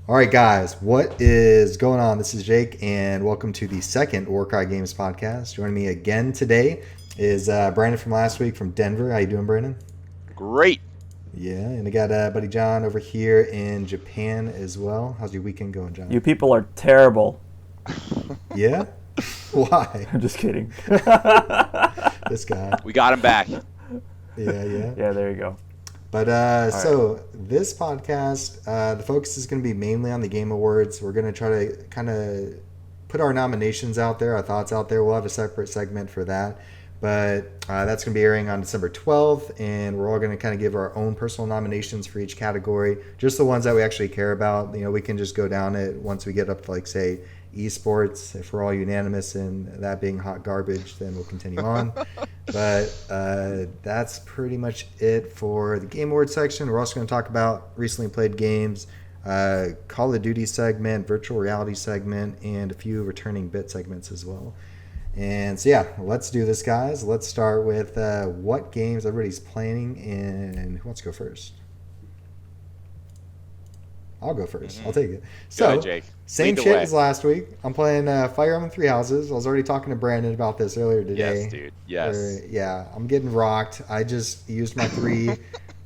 All right, guys, what is going on? This is Jake, and welcome to the second Warcry Games podcast. Joining me again today is Brandon from last week from Denver. How you doing, Brandon? Great. Yeah, and I got buddy John over here in Japan as well. How's your weekend going, John? You people are terrible. Yeah? Why? I'm just kidding. This guy. We got him back. Yeah. Yeah, there you go. But so this podcast, the focus is going to be mainly on the Game Awards. We're going to try to kind of put our nominations out there, our thoughts out there. We'll have a separate segment for that. But that's going to be airing on December 12th, and we're all going to kind of give our own personal nominations for each category, just the ones that we actually care about. You know, we can just go down it once we get up to, like, say, esports. If we're all unanimous in that being hot garbage, then we'll continue on. But that's pretty much it for the Game Awards section. We're also going to talk about recently played games, Call of Duty segment, virtual reality segment, and a few returning bit segments as well. And so, yeah, let's do this, guys. Let's start with what games everybody's playing, and who wants to go first? I'll go first. Mm-hmm. I'll take it. So, go ahead, Jake. Same shit as last week. I'm playing Fire Emblem Three Houses. I was already talking to Brandon about this earlier today. Yes, dude. Yes. Yeah, I'm getting rocked. I just used my three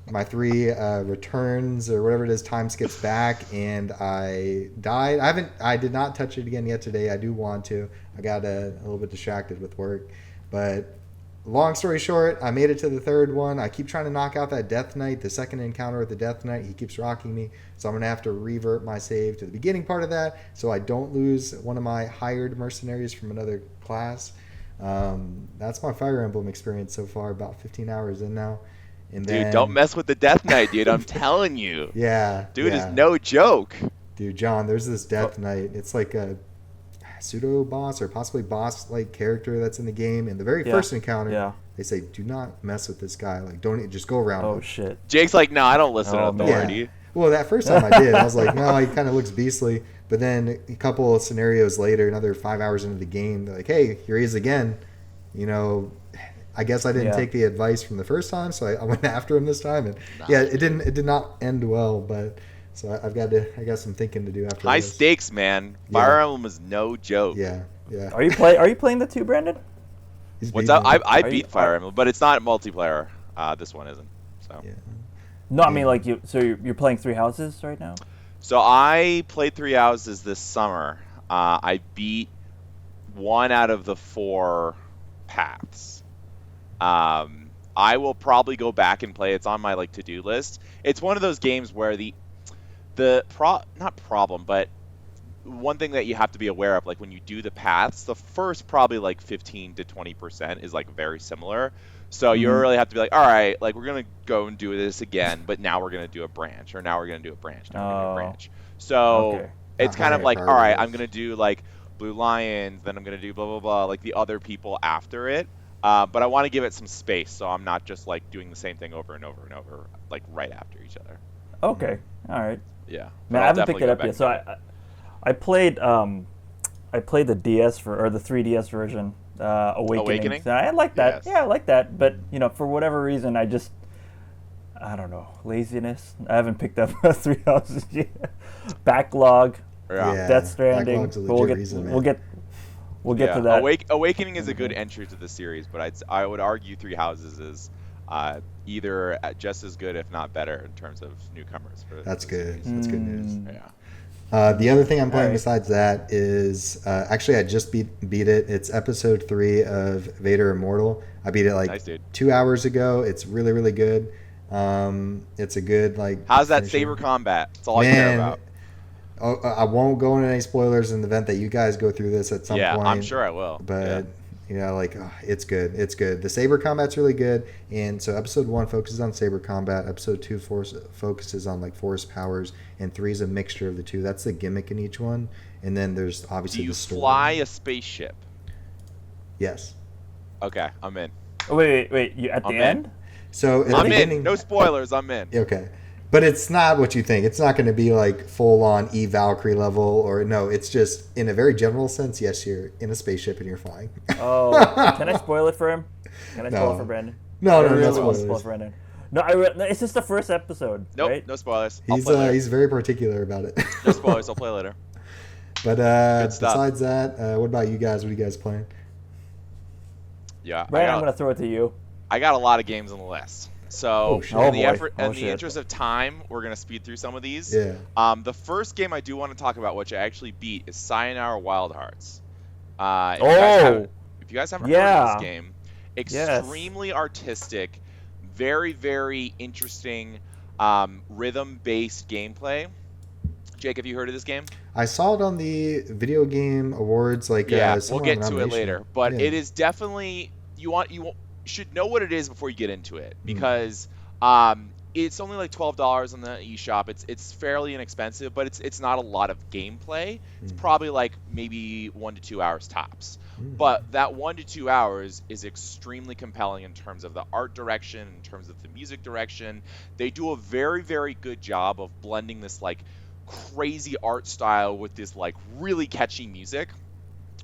returns or whatever it is, time skips back, and I died. I did not touch it again yet today. I do want to. I got a little bit distracted with work, but long story short, I made it to the third one. I keep trying to knock out that Death Knight, the second encounter with the Death Knight. He keeps rocking me, so I'm going to have to revert my save to the beginning part of that so I don't lose one of my hired mercenaries from another class. That's my Fire Emblem experience so far, about 15 hours in now. And then, dude, don't mess with the Death Knight, dude. I'm telling you. Yeah. Dude, is no joke. Dude, John, there's this Death Knight. It's like a pseudo boss or possibly boss like character that's in the game. In the very first encounter, they say, do not mess with this guy. Like, don't just go around him. Shit. Jake's like, no, I don't listen to authority. Yeah. Well, that first time I did, I was like, no, he kind of looks beastly. But then a couple of scenarios later, another 5 hours into the game, they're like, hey, here he is again. You know, I guess I didn't take the advice from the first time, so I went after him this time. And it did not end well, but so I got some thinking to do after High this. stakes, man. Fire Emblem is no joke. Yeah. Are you playing the two, Brandon? What's up? I beat Fire Emblem, but it's not multiplayer. This one isn't. So. Yeah. No, I mean like you. So you're playing Three Houses right now? So I played Three Houses this summer. I beat 1 out of the 4 paths. I will probably go back and play. It's on my to-do list. It's one of those games where not problem, but one thing that you have to be aware of, like when you do the paths, the first probably 15 to 20% is very similar. So you really have to be like, all right, we're gonna go and do this again, but now we're gonna do a branch, or now we're gonna do a branch, now we're gonna do a branch. So it's kind of like, all right, I'm gonna do Blue Lions, then I'm gonna do blah blah blah, the other people after it. But I want to give it some space, so I'm not just doing the same thing over and over and over, right after each other. Okay, all right. Yeah. Man, I haven't picked it up yet. So I played the DS or the 3DS version, Awakening. I like that. Yes. Yeah, I like that. But for whatever reason, I don't know, laziness. I haven't picked up 3 Houses yet. Backlog. Yeah. Death Stranding. Backlog's a legit reason, man. We'll get to that. Awakening is a good entry to the series, but I would argue Three Houses is either just as good, if not better, in terms of newcomers. That's good. That's good news. Yeah. The other thing I'm playing besides that is actually I just beat it. It's episode 3 of Vader Immortal. I beat it nice, 2 hours ago. It's really, really good. It's a good How's that saber combat? That's all I care about. I won't go into any spoilers in the event that you guys go through this at some point. Yeah, I'm sure I will. But it's good. It's good. The saber combat's really good, and so episode 1 focuses on saber combat. Episode 2 focuses on force powers, and 3 is a mixture of the two. That's the gimmick in each one, and then there's obviously the story. Do you fly a spaceship? Yes. Okay, I'm in. Oh, wait! You at the end? So I'm in. No spoilers. I'm in. Okay. But it's not what you think. It's not going to be full-on E-Valkyrie level, or no. It's just, in a very general sense, yes, you're in a spaceship and you're flying. Oh, can I spoil it for him? Can I spoil it for Brandon? No, I really no, want to spoil it for Brandon. No, it's just the first episode. Nope, right? No spoilers. He's very particular about it. No spoilers. I'll play later. But besides that, what about you guys? What are you guys playing? Yeah, Brian, I'm gonna throw it to you. I got a lot of games on the list. So in the interest of time, we're gonna speed through some of these. Yeah. The first game I do want to talk about, which I actually beat, is Sayonara Wild Hearts. If you guys haven't heard of this game, extremely artistic, very, very interesting, rhythm-based gameplay. Jake, have you heard of this game? I saw it on the Video Game Awards. We'll get to it later. But it is definitely you should know what it is before you get into it, because it's only like $12 on the eShop. It's fairly inexpensive, but it's not a lot of gameplay. It's probably like maybe 1 to 2 hours tops. But that 1 to 2 hours is extremely compelling in terms of the art direction, in terms of the music direction. They do a very, very good job of blending this like crazy art style with this like really catchy music,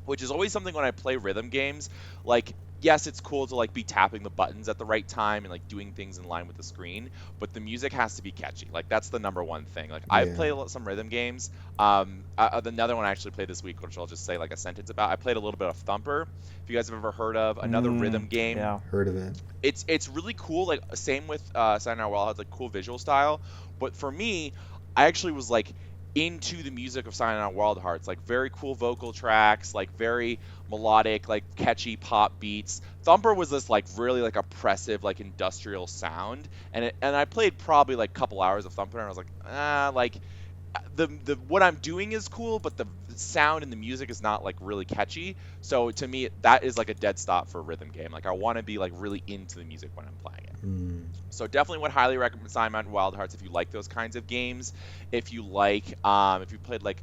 which is always something when I play rhythm games. Like, yes, it's cool to like be tapping the buttons at the right time and like doing things in line with the screen, but the music has to be catchy. Like, that's the number one thing. Like, I've played some rhythm games. Another one I actually played this week, which I'll just say like a sentence about. I played a little bit of Thumper. If you guys have ever heard of another rhythm game, heard of it. It's really cool. Like, same with Sayonara Wild Hearts, like cool visual style. But for me, I actually was like into the music of Sayonara Wild Hearts, like very cool vocal tracks, like very melodic, like catchy pop beats. Thumper was this like really like oppressive, like industrial sound, and I played probably like a couple hours of Thumper, and I was like, the what I'm doing is cool, but the sound and the music is not like really catchy. So to me, that is like a dead stop for a rhythm game. Like, I want to be like really into the music when I'm playing it. So definitely would highly recommend Sayonara Wild Hearts if you like those kinds of games. If you like, if you played like,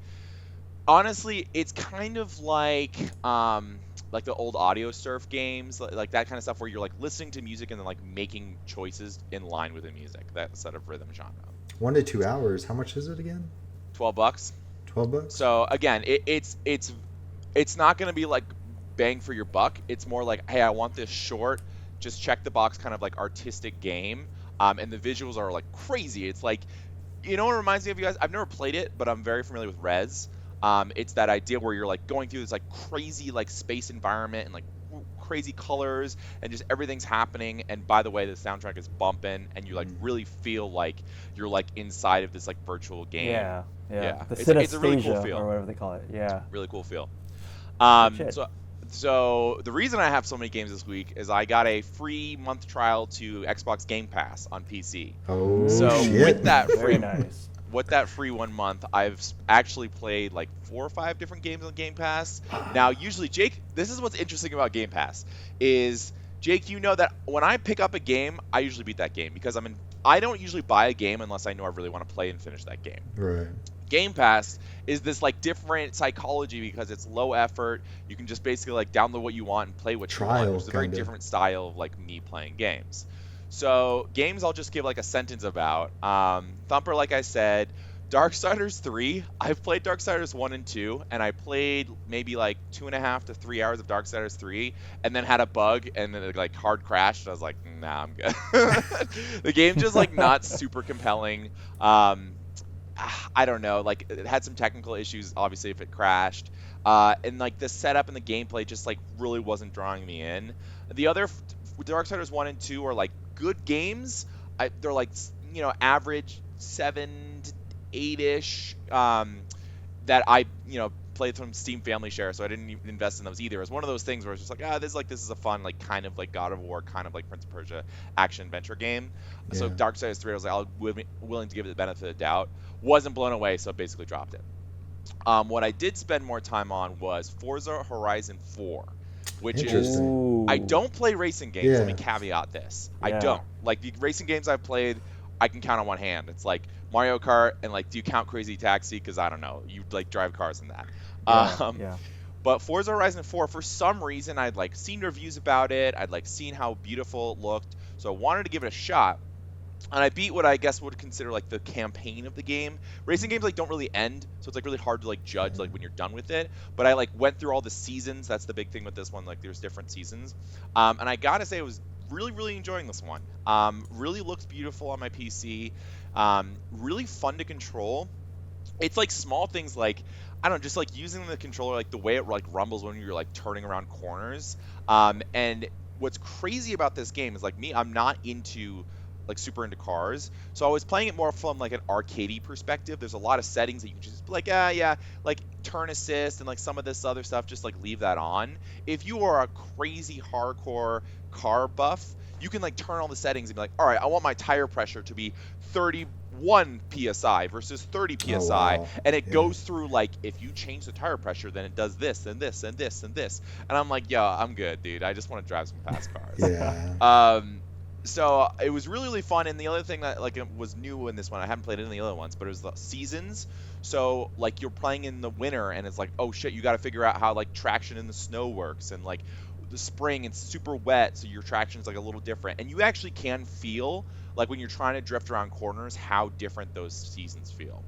honestly, it's kind of like the old audio surf games, like that kind of stuff where you're like listening to music and then like making choices in line with the music. That sort of rhythm genre. 1 to 2 hours. How much is it again? $12. $12. So again, it's not going to be like bang for your buck. It's more like, hey, I want this short, just check the box kind of like artistic game. And the visuals are like crazy. It's like, you know what it reminds me of, you guys? I've never played it, but I'm very familiar with Rez. It's that idea where you're like going through this like crazy like space environment and like crazy colors and just everything's happening, and by the way, the soundtrack is bumping and you like really feel like you're like inside of this like virtual game. Yeah. It's a really cool feel, or whatever they call it. Yeah, really cool feel. So the reason I have so many games this week is I got a free month trial to Xbox Game Pass on PC. With that free with that free 1 month, I've actually played like 4 or 5 different games on Game Pass. Now, usually, Jake, this is what's interesting about Game Pass is, Jake, you know that when I pick up a game, I usually beat that game because I don't usually buy a game unless I know I really want to play and finish that game. Right. Game Pass is this like different psychology because it's low effort. You can just basically like download what you want and play what you want, which is a very different style of like me playing games. So games I'll just give like a sentence about. Thumper, like I said, Darksiders 3. I've played Darksiders 1 and 2, and I played maybe like 2.5 to 3 hours of Darksiders 3, and then had a bug, and then it like hard crashed. And I was like, nah, I'm good. The game's just like not super compelling. I don't know, like it had some technical issues, obviously, if it crashed. And like the setup and the gameplay just like really wasn't drawing me in. The other Darksiders 1 and 2 are like good games. They're like, you know, average 7 to 8-ish that I, you know, played from Steam Family Share, so I didn't even invest in those either. It was one of those things where it's just like, this is a fun, like kind of like God of War, kind of like Prince of Persia action adventure game. Yeah. So Darksiders 3, I was like, I'll willing to give it the benefit of the doubt. Wasn't blown away, so basically dropped it. What I did spend more time on was Forza Horizon 4, which is, I don't play racing games. Yeah. Let me caveat this. Yeah. I don't. Like, the racing games I've played, I can count on one hand. It's like Mario Kart, and like, do you count Crazy Taxi? Because I don't know. You like drive cars in that. But Forza Horizon 4, for some reason, I'd like seen reviews about it. I'd like seen how beautiful it looked. So I wanted to give it a shot. And I beat what I guess would consider like the campaign of the game. Racing games like don't really end, so it's like really hard to like judge like when you're done with it. But I like went through all the seasons. That's the big thing with this one. Like there's different seasons. And I gotta say it was really, really enjoying this one. Really looks beautiful on my PC. Really fun to control. It's like small things like, I don't know, just like using the controller, like the way it like rumbles when you're like turning around corners. And what's crazy about this game is like me, I'm not into like super into cars, so I was playing it more from like an arcadey perspective. There's a lot of settings that you can just be like, yeah, like turn assist and like some of this other stuff, just like leave that on. If you are a crazy hardcore car buff, you can like turn all the settings and be like, all right, I want my tire pressure to be 31 psi versus 30 psi, wow. and it goes through like, if you change the tire pressure, then it does this and this and this and this, and I'm like, yo, I'm good, dude. I just want to drive some fast cars. Yeah. So it was really, really fun. And the other thing that like it was new in this one, I haven't played it in the other ones, but it was the seasons. So like you're playing in the winter, and it's like, oh shit, you got to figure out how like traction in the snow works, and like the spring it's super wet, so your traction is like a little different, and you actually can feel like when you're trying to drift around corners how different those seasons feel.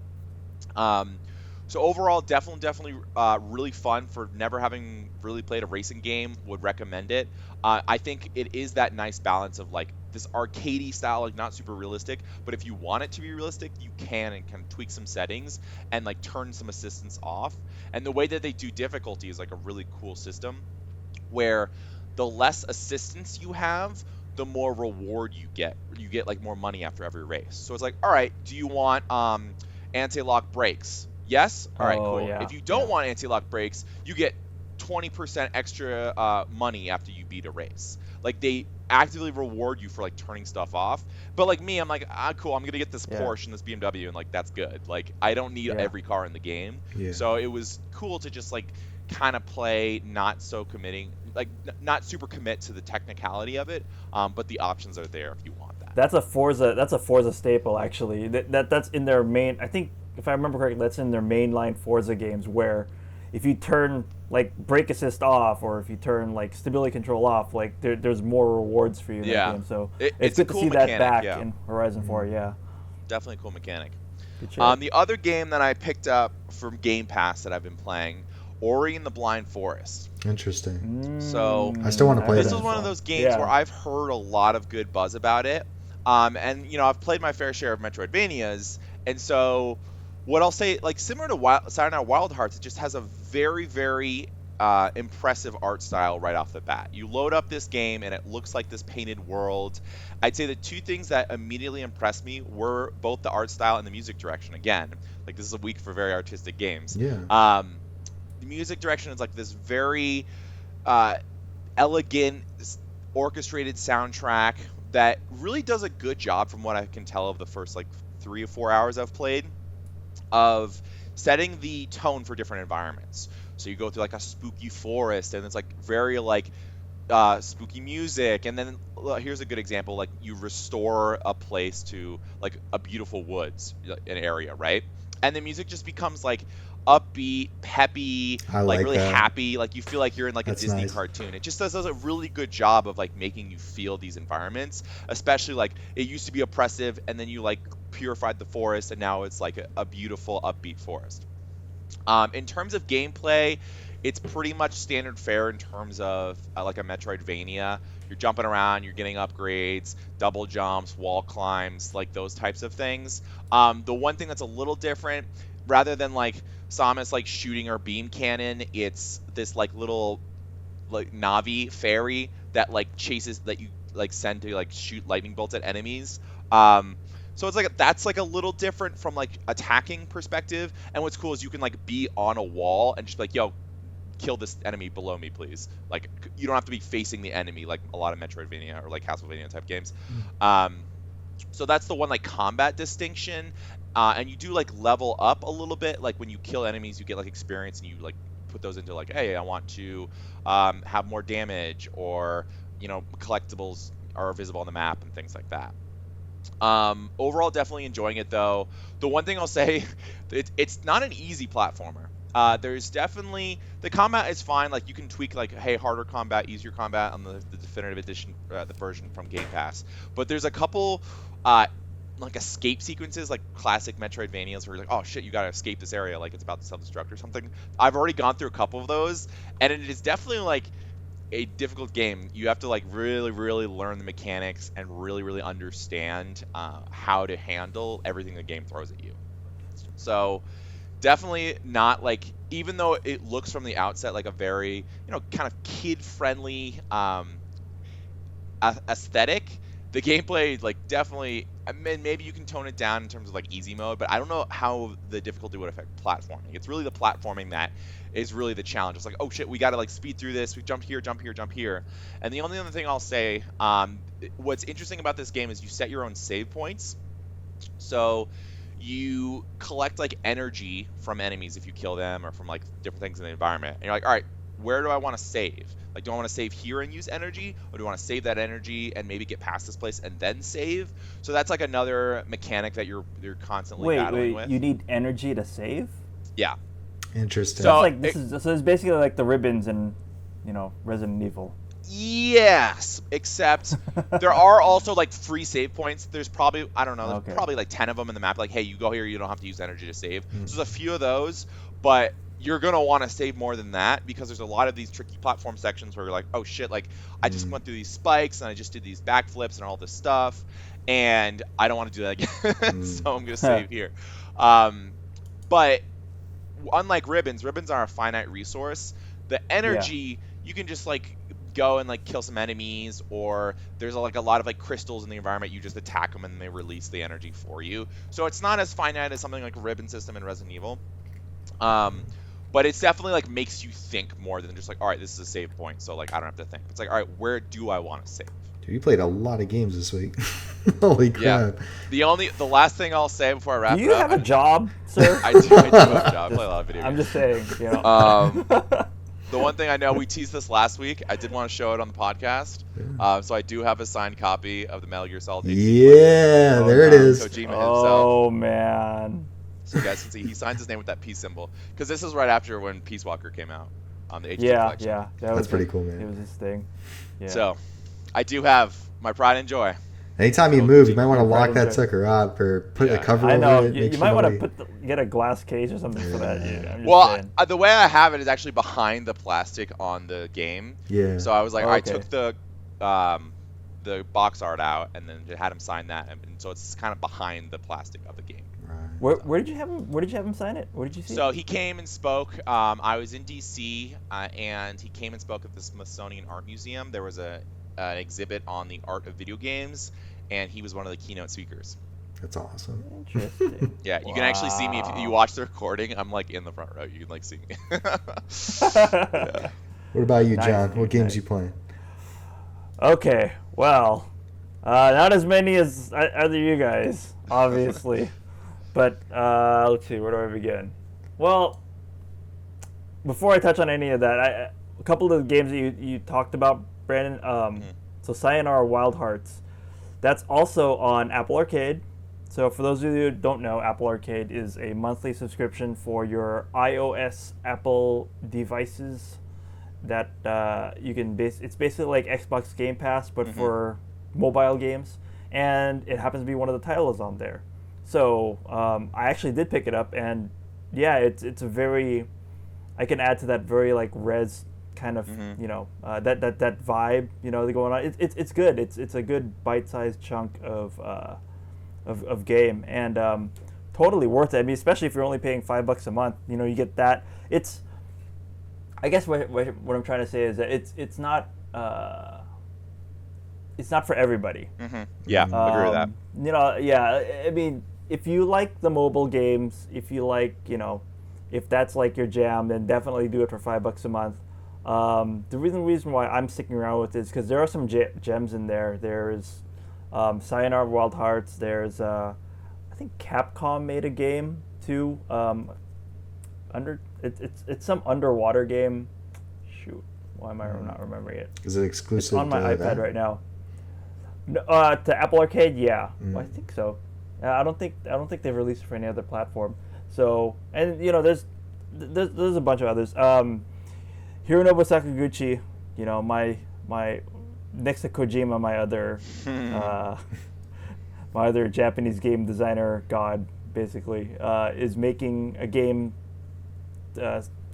So overall, definitely really fun. For never having really played a racing game, would recommend it. I think it is that nice balance of like this arcadey style, like not super realistic, but if you want it to be realistic, you can, and can tweak some settings and like turn some assistance off. And the way that they do difficulty is like a really cool system, where the less assistance you have, the more reward you get. You get like more money after every race. So it's like, all right, do you want anti-lock brakes? Yes? All right, cool. Yeah. If you don't want anti-lock brakes, you get 20% extra money after you beat a race. Like they actively reward you for like turning stuff off. But like me, I'm like, cool, I'm gonna get this Porsche and this BMW, and like that's good. Like I don't need every car in the game. So it was cool to just like kind of play not so committing, like not super commit to the technicality of it, but the options are there if you want that. That's a Forza staple, actually. That's in their main, I think if I remember correctly, that's in their mainline Forza games, where if you turn like brake assist off, or if you turn like stability control off, like there's more rewards for you in that game. So it's good cool to see mechanic, that back in Horizon 4. Definitely a cool mechanic. The other game that I picked up from Game Pass that I've been playing, Ori and the Blind Forest. Interesting. So I still want to play this that. is one of those games where I've heard a lot of good buzz about it. And you know, I've played my fair share of Metroidvanias, and so what I'll say, like similar to Sayonara Wild Hearts, it just has a very, very impressive art style right off the bat. You load up this game and it looks like this painted world. I'd say the two things that immediately impressed me were both the art style and the music direction. Again, like this is a week for very artistic games. The music direction is like this very elegant, orchestrated soundtrack that really does a good job, from what I can tell of the first like 3 or 4 hours I've played, of setting the tone for different environments. So you go through like a spooky forest, and it's like very like spooky music, and then here's a good example, like you restore a place to like a beautiful woods, an area, right? And the music just becomes like upbeat, peppy, like really happy, like you feel like you're in like a Disney cartoon. It just does a really good job of like making you feel these environments, especially like it used to be oppressive, and then you like purified the forest, and now it's like a beautiful upbeat forest. In terms of gameplay, it's pretty much standard fare in terms of like a Metroidvania. You're jumping around, you're getting upgrades, double jumps, wall climbs, like those types of things. The one thing that's a little different, rather than like Samus like shooting her beam cannon, it's this like little like Navi fairy that like chases, that you like send to like shoot lightning bolts at enemies. So it's like that's like a little different from like attacking perspective. And what's cool is you can like be on a wall and just be like, yo, kill this enemy below me, please. Like you don't have to be facing the enemy like a lot of Metroidvania or like Castlevania type games. So that's the one like combat distinction. And you do like level up a little bit. Like when you kill enemies, you get like experience, and you like put those into like, hey, I want to have more damage, or you know, collectibles are visible on the map and things like that. Overall, definitely enjoying it though. The one thing I'll say, it's not an easy platformer. There's definitely, the combat is fine. Like you can tweak like, hey, harder combat, easier combat on the definitive edition, the version from Game Pass. But there's a couple like escape sequences, like classic Metroidvanias, where you're like, oh shit, you gotta escape this area, like it's about to self-destruct or something. I've already gone through a couple of those, and it is definitely like a difficult game, you have to like really, really learn the mechanics and really, really understand how to handle everything the game throws at you. So definitely not like, even though it looks from the outset like a very, kind of kid-friendly aesthetic, the gameplay like definitely, I mean, maybe you can tone it down in terms of like easy mode, but I don't know how the difficulty would affect platforming. It's really the platforming that is really the challenge. It's like, oh shit, we got to like speed through this. We jump here, jump here, jump here. And the only other thing I'll say, what's interesting about this game is you set your own save points. So you collect like energy from enemies if you kill them, or from like different things in the environment. And you're like, all right, where do I want to save? Like, do I want to save here and use energy, or do I want to save that energy and maybe get past this place and then save? So that's like another mechanic that you're constantly battling with. You need energy to save? Yeah. Interesting. So it's basically like the ribbons in, Resident Evil. Yes, except there are also like free save points. There's probably, I don't know, there's probably like 10 of them in the map. Like, hey, you go here, you don't have to use energy to save. So there's a few of those, but you're going to want to save more than that, because there's a lot of these tricky platform sections where you're like, oh shit, like I just went through these spikes and I just did these backflips and all this stuff, and I don't want to do that again. So I'm going to save here. But unlike ribbons are a finite resource. The energy, you can just like go and like kill some enemies, or there's like a lot of like crystals in the environment. You just attack them and they release the energy for you. So it's not as finite as something like a ribbon system in Resident Evil. But it's definitely like makes you think more than just like, all right, this is a save point, so like I don't have to think. It's like, all right, where do I want to save? Dude, you played a lot of games this week. Holy crap. Yeah. The last thing I'll say before I wrap it up. Do you have a job, sir? I do have a job. I play a lot of video games. I'm just saying, The one thing I know, we teased this last week. I did want to show it on the podcast. So I do have a signed copy of the Metal Gear Solid. Yeah, there it is. Kojima himself. Oh, man. So you guys can see he signs his name with that peace symbol, because this is right after when Peace Walker came out on the HD collection. Yeah, that's pretty cool, man. It was his thing. Yeah. So I do have my pride and joy. Anytime you move, you might want to lock that sucker up or put a cover over it. You might want to get a glass cage or something for that. The way I have it is actually behind the plastic on the game. Yeah. So I was like, I took the box art out and then had him sign that, and so it's kind of behind the plastic of the game. Right. Where did you have him? Where did you have him sign it? Where did you see? So he came and spoke. I was in DC, and he came and spoke at the Smithsonian Art Museum. There was an exhibit on the art of video games, and he was one of the keynote speakers. That's awesome. Interesting. Yeah, you can actually see me if you watch the recording. I'm like in the front row. You can like see me. Yeah. What about you, John? What games you playing? Okay, well, not as many as either you guys, obviously. But let's see, where do I begin? Well, before I touch on any of that, a couple of the games that you talked about, Brandon. So Sayonara Wild Hearts, that's also on Apple Arcade. So for those of you who don't know, Apple Arcade is a monthly subscription for your iOS Apple devices that you can it's basically like Xbox Game Pass, but for mobile games, and it happens to be one of the titles on there. So I actually did pick it up, and yeah, it's a very, I can add to that very like res kind of that vibe going on. It's good. It's a good bite-sized chunk of game, and totally worth it. I mean, especially if you're only paying $5 a month, you get that. I guess what I'm trying to say is that it's not for everybody. Yeah, I agree with that. Yeah. I mean, if you like the mobile games, if you like, if that's like your jam, then definitely do it for $5 a month. The reason why I'm sticking around with it is because there are some gems in there. There's Sayonara Wild Hearts. There's I think Capcom made a game too. It's some underwater game. Shoot, why am I not remembering it? Is it exclusive? It's on my iPad right now. No, to Apple Arcade, yeah, well, I think so. I don't think they've released it for any other platform. So, and there's a bunch of others. Hironobu Sakaguchi, my next to Kojima, my other Japanese game designer god, basically, is making a game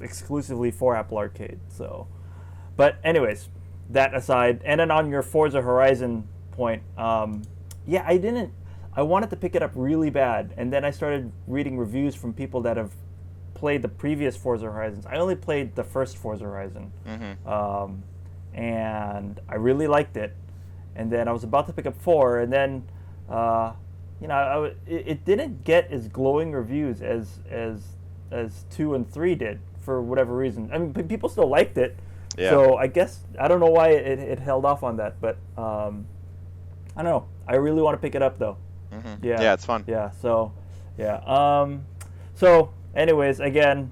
exclusively for Apple Arcade. So, but anyways, that aside, and then on your Forza Horizon point, I wanted to pick it up really bad, and then I started reading reviews from people that have played the previous Forza Horizons. I only played the first Forza Horizon, and I really liked it. And then I was about to pick up 4, and then, it didn't get as glowing reviews as 2 and 3 did for whatever reason. I mean, people still liked it, so I guess I don't know why it held off on that, but I don't know. I really want to pick it up though. Mm-hmm. Yeah, it's fun. Yeah, so so anyways, again,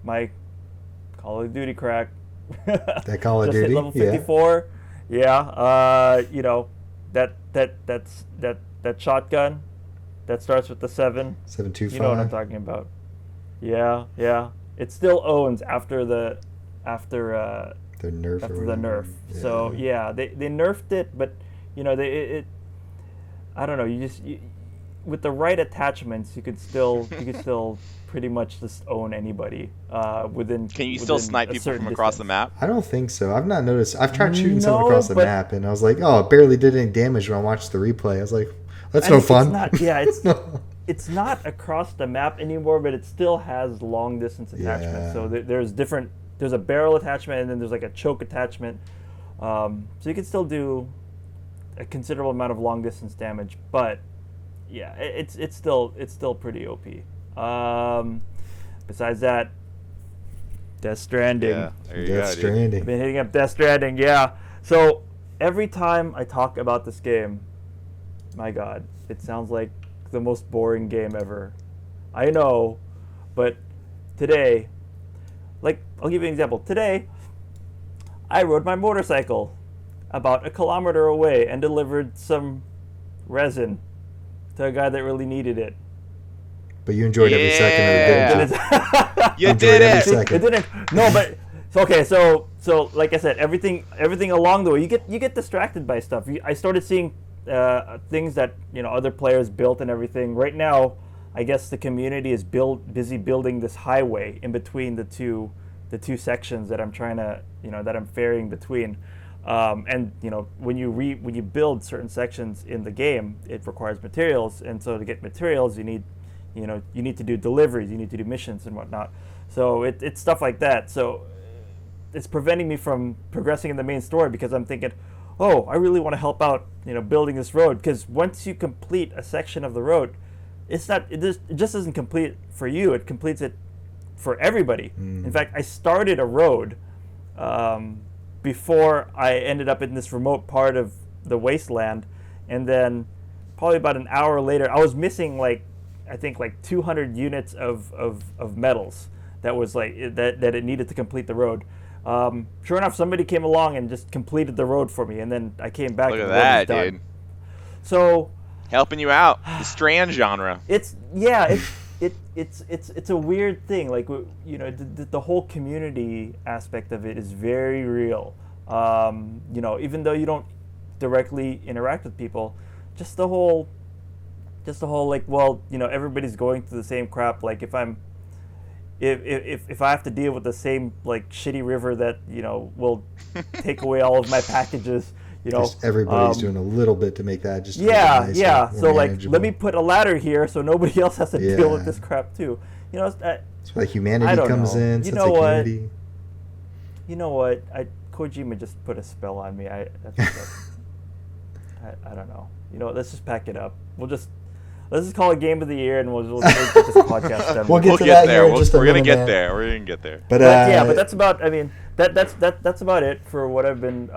my Call of Duty crack. That Call of just Duty, hit level 54. That shotgun that starts with the 7. 725. You know what I'm talking about. Yeah. It still owns after the nerf. After the nerf. Yeah. So they nerfed it, but I don't know. You with the right attachments, you could still pretty much just own anybody within. Can you still snipe people from across the map? I don't think so. I've not noticed. I've tried shooting someone across the map, and I was like, oh, it barely did any damage when I watched the replay. I was like, that's no fun. It's not across the map anymore, but it still has long distance attachments. So there's a barrel attachment, and then there's like a choke attachment. So you can still do a considerable amount of long distance damage, but yeah, it's still pretty OP. Besides that, Death Stranding. Yeah, Death Stranding. I've been hitting up Death Stranding, yeah. So every time I talk about this game, my God, it sounds like the most boring game ever. I know, but today, I'll give you an example. Today, I rode my motorcycle about 1 kilometer away and delivered some resin to a guy that really needed it. But you enjoyed every second of it. You did it. It didn't. No, but okay. So like I said, everything along the way, you get distracted by stuff. I started seeing things that other players built and everything. Right now, I guess the community is busy building this highway in between the two sections that I'm trying to that I'm ferrying between. And when you build certain sections in the game, it requires materials, and so to get materials, you need to do deliveries, you need to do missions and whatnot. So it's stuff like that. So it's preventing me from progressing in the main story because I'm thinking, oh, I really want to help out, building this road. Because once you complete a section of the road, it just doesn't complete for you. It completes it for everybody. In fact, I started a road before I ended up in this remote part of the wasteland, and then probably about an hour later, I was missing I think 200 units of metals that was that it needed to complete the road. Sure enough, somebody came along and just completed the road for me, and then I came back. Look and at the road was that, done. dude. So helping you out, the Strand genre. It's a weird thing. The whole community aspect of it is very real. Even though you don't directly interact with people, just the whole everybody's going through the same crap. If I have to deal with the same shitty river that will take away all of my packages, Just everybody's doing a little bit to make that just nicer, so manageable. let me put a ladder here so nobody else has to deal with this crap too. That's why humanity comes in. Sense of community. You know what? Kojima just put a spell on me. I don't know. Let's just pack it up. Let's just call it Game of the Year, and we'll get this podcast done. We'll get there. We're gonna get there. We're gonna get there. But that's about. I mean, that's about it for what I've been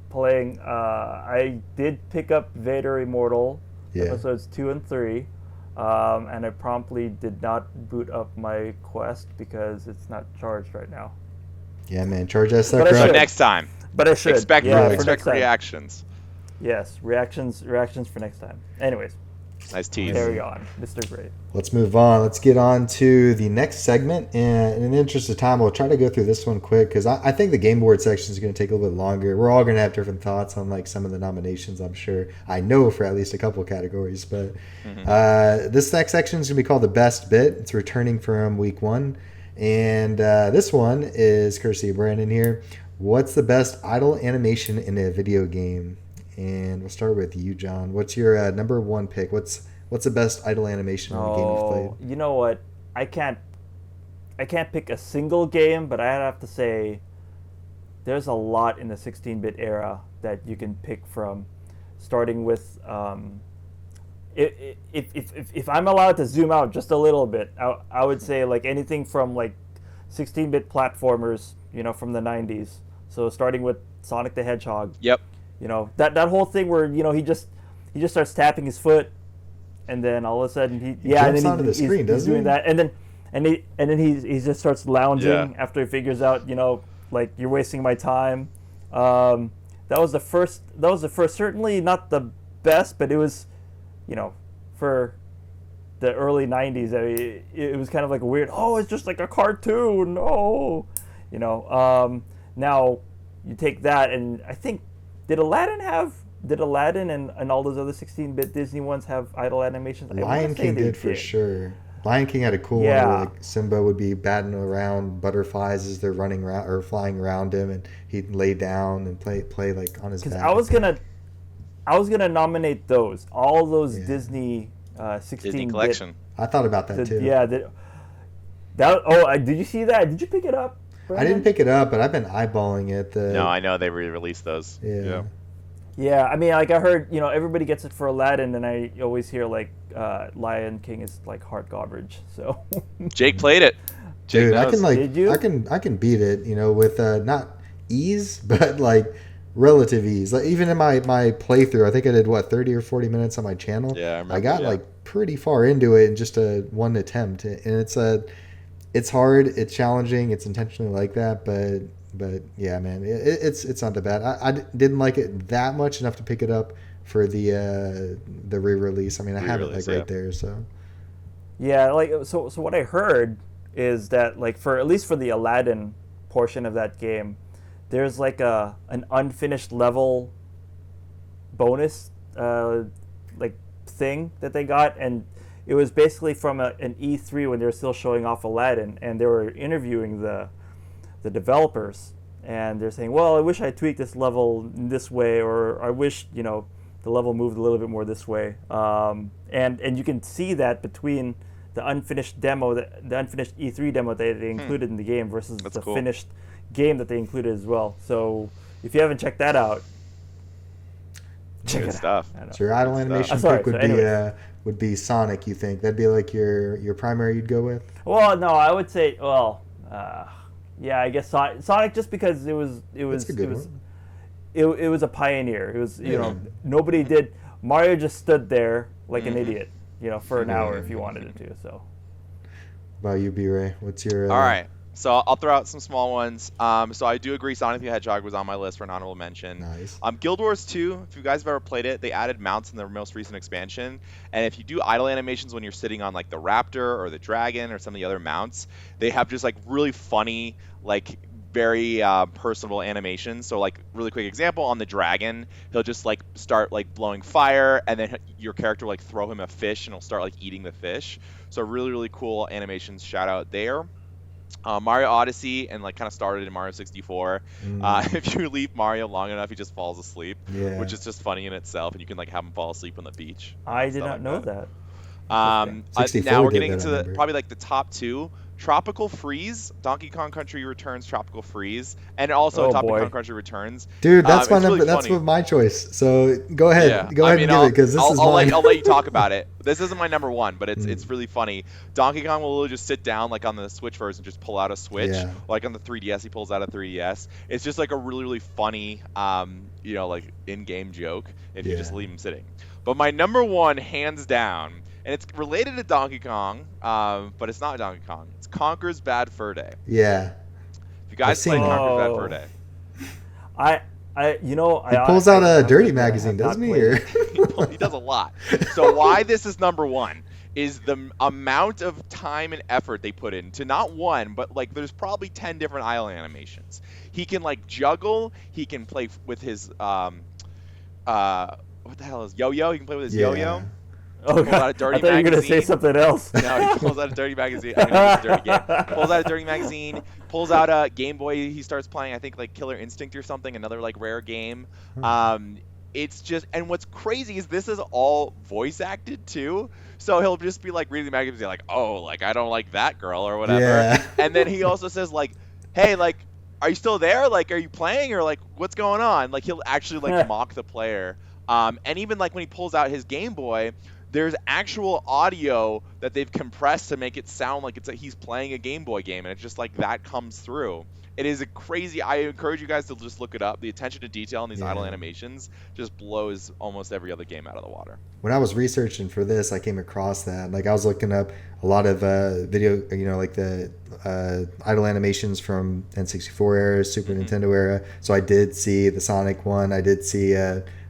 playing. I did pick up Vader Immortal episodes 2 and 3, and I promptly did not boot up my Quest because it's not charged right now. Yeah, man, charge that sucker up. So next time. But I should. Expect next reactions. Yes, reactions for next time. Anyways. Nice tease. Carry on, Mr. Great. Let's move on. Let's get on to the next segment. And in the interest of time, we'll try to go through this one quick because I think the game board section is going to take a little bit longer. We're all going to have different thoughts on some of the nominations, I'm sure. I know for at least a couple categories. But this next section is going to be called the best bit. It's returning from week 1. And this one is courtesy of Brandon here. What's the best idle animation in a video game? And we'll start with you, John. What's your number one pick? What's the best idle animation in a game you've played? You know what? I can't pick a single game, but I have to say there's a lot in the 16-bit era that you can pick from, starting with if I'm allowed to zoom out just a little bit, I would say like anything from like 16-bit platformers, from the 90s. So starting with Sonic the Hedgehog. Yep. That whole thing where he just starts tapping his foot, and then all of a sudden he jumps onto the screen, he's doing that, and then he just starts lounging after he figures out like you're wasting my time. That was the first. Certainly not the best, but it was, for the early 90s. It was kind of like a weird. Oh, it's just like a cartoon. Oh, now you take that, and I think did Aladdin and all those other 16-bit Disney ones have idle animations? Lion King did for sure. Lion King had a cool one where like Simba would be batting around butterflies as they're running around or flying around him, and he'd lay down and play like on his back. I was gonna nominate all those Disney 16-bit Disney collection. I thought about that too. Yeah. Did you see that? Did you pick it up, Brandon? I didn't pick it up, but I've been eyeballing it. No, I know they re-released those. Yeah. Yeah, I mean, like I heard, everybody gets it for Aladdin, and I always hear like Lion King is like heart garbage. So Jake played it. Dude, I can Did you? I can beat it, with not ease, but like relative ease. Like even in my playthrough, I think I did 30 or 40 minutes on my channel. Yeah, I remember. I got like pretty far into it in just one attempt, and it's hard, it's challenging, it's intentionally like that, but yeah, man, it's not that bad. I didn't like it that much enough to pick it up for the re-release. I mean, I have it like right there. So yeah, like so what I heard is that like at least for the Aladdin portion of that game, there's like an unfinished level bonus like thing that they got, and it was basically from an E3 when they were still showing off Aladdin, and they were interviewing the developers, and they're saying, well, I wish I tweaked this level in this way, or I wish the level moved a little bit more this way, and you can see that between the unfinished demo, the unfinished E3 demo that they included in the game versus cool. Finished game that they included as well. So if you haven't checked that out, check it out. So your idle animation pick would be Sonic. You think that'd be like your primary you'd go with? Well, no, I would say yeah, I guess Sonic, just because it was a pioneer. It was nobody did. Mario just stood there like an idiot, for an hour if you wanted it to. So. About you, B-Ray, what's your? All right, so I'll throw out some small ones. So I do agree, Sonic the Hedgehog was on my list for an honorable mention. Nice. Guild Wars 2, if you guys have ever played it, they added mounts in their most recent expansion, and if you do idle animations when you're sitting on like the raptor or the dragon or some of the other mounts, they have just like really funny, like very personable animations. So like really quick example, on the dragon, he'll just like start like blowing fire, and then your character will like throw him a fish, and he'll start like eating the fish. So really cool animations, shout out there. Mario Odyssey, and like kind of started in Mario 64. If you leave Mario long enough, he just falls asleep, which is just funny in itself, and you can like have him fall asleep on the beach. I did not know that. Now we're getting into probably like the top two. Tropical Freeze, Donkey Kong Country Returns Tropical Freeze, and also Donkey Kong Country Returns. Dude, that's my number. Really that's my choice. So go ahead, go ahead and do it, because this is mine. I'll let you talk about it. This isn't my number one, but it's really funny. Donkey Kong will just sit down like on the Switch version, just pull out a Switch. Yeah. Like on the 3DS, he pulls out a 3DS. It's just like a really funny, like in-game joke if you just leave him sitting. But my number one, hands down, and it's related to Donkey Kong, but it's not Donkey Kong. It's Conker's Bad Fur Day. Yeah. If you guys played Conker's Bad Fur Day. He pulls out a dirty magazine, doesn't he? He does a lot. So why this is number one is the amount of time and effort they put into not one, but like there's probably 10 different idle animations. He can like juggle. He can play with his what the hell is yo-yo? He can play with his yo-yo. Oh, Pulls out a dirty I thought you were going to say something else. No, he pulls out a dirty magazine. I mean, it's a dirty game. Pulls out a dirty magazine. Pulls out a Game Boy. He starts playing, I think, like Killer Instinct or something, another like rare game. It's just, and what's crazy is this is all voice acted too. So he'll just be like reading the magazine, like, oh, like I don't like that girl or whatever. Yeah. And then he also says like, hey, like, are you still there? Like, are you playing or like what's going on? Like he'll actually like mock the player. And even like when he pulls out his Game Boy, there's actual audio that they've compressed to make it sound like he's playing a Game Boy game, and it's just like that comes through. It is a crazy. I encourage you guys to just look it up. The attention to detail in these idle animations just blows almost every other game out of the water. When I was researching for this, I came across that. Like I was looking up a lot of video, like the idle animations from N64 era, Super Nintendo era. So I did see the Sonic one. I did see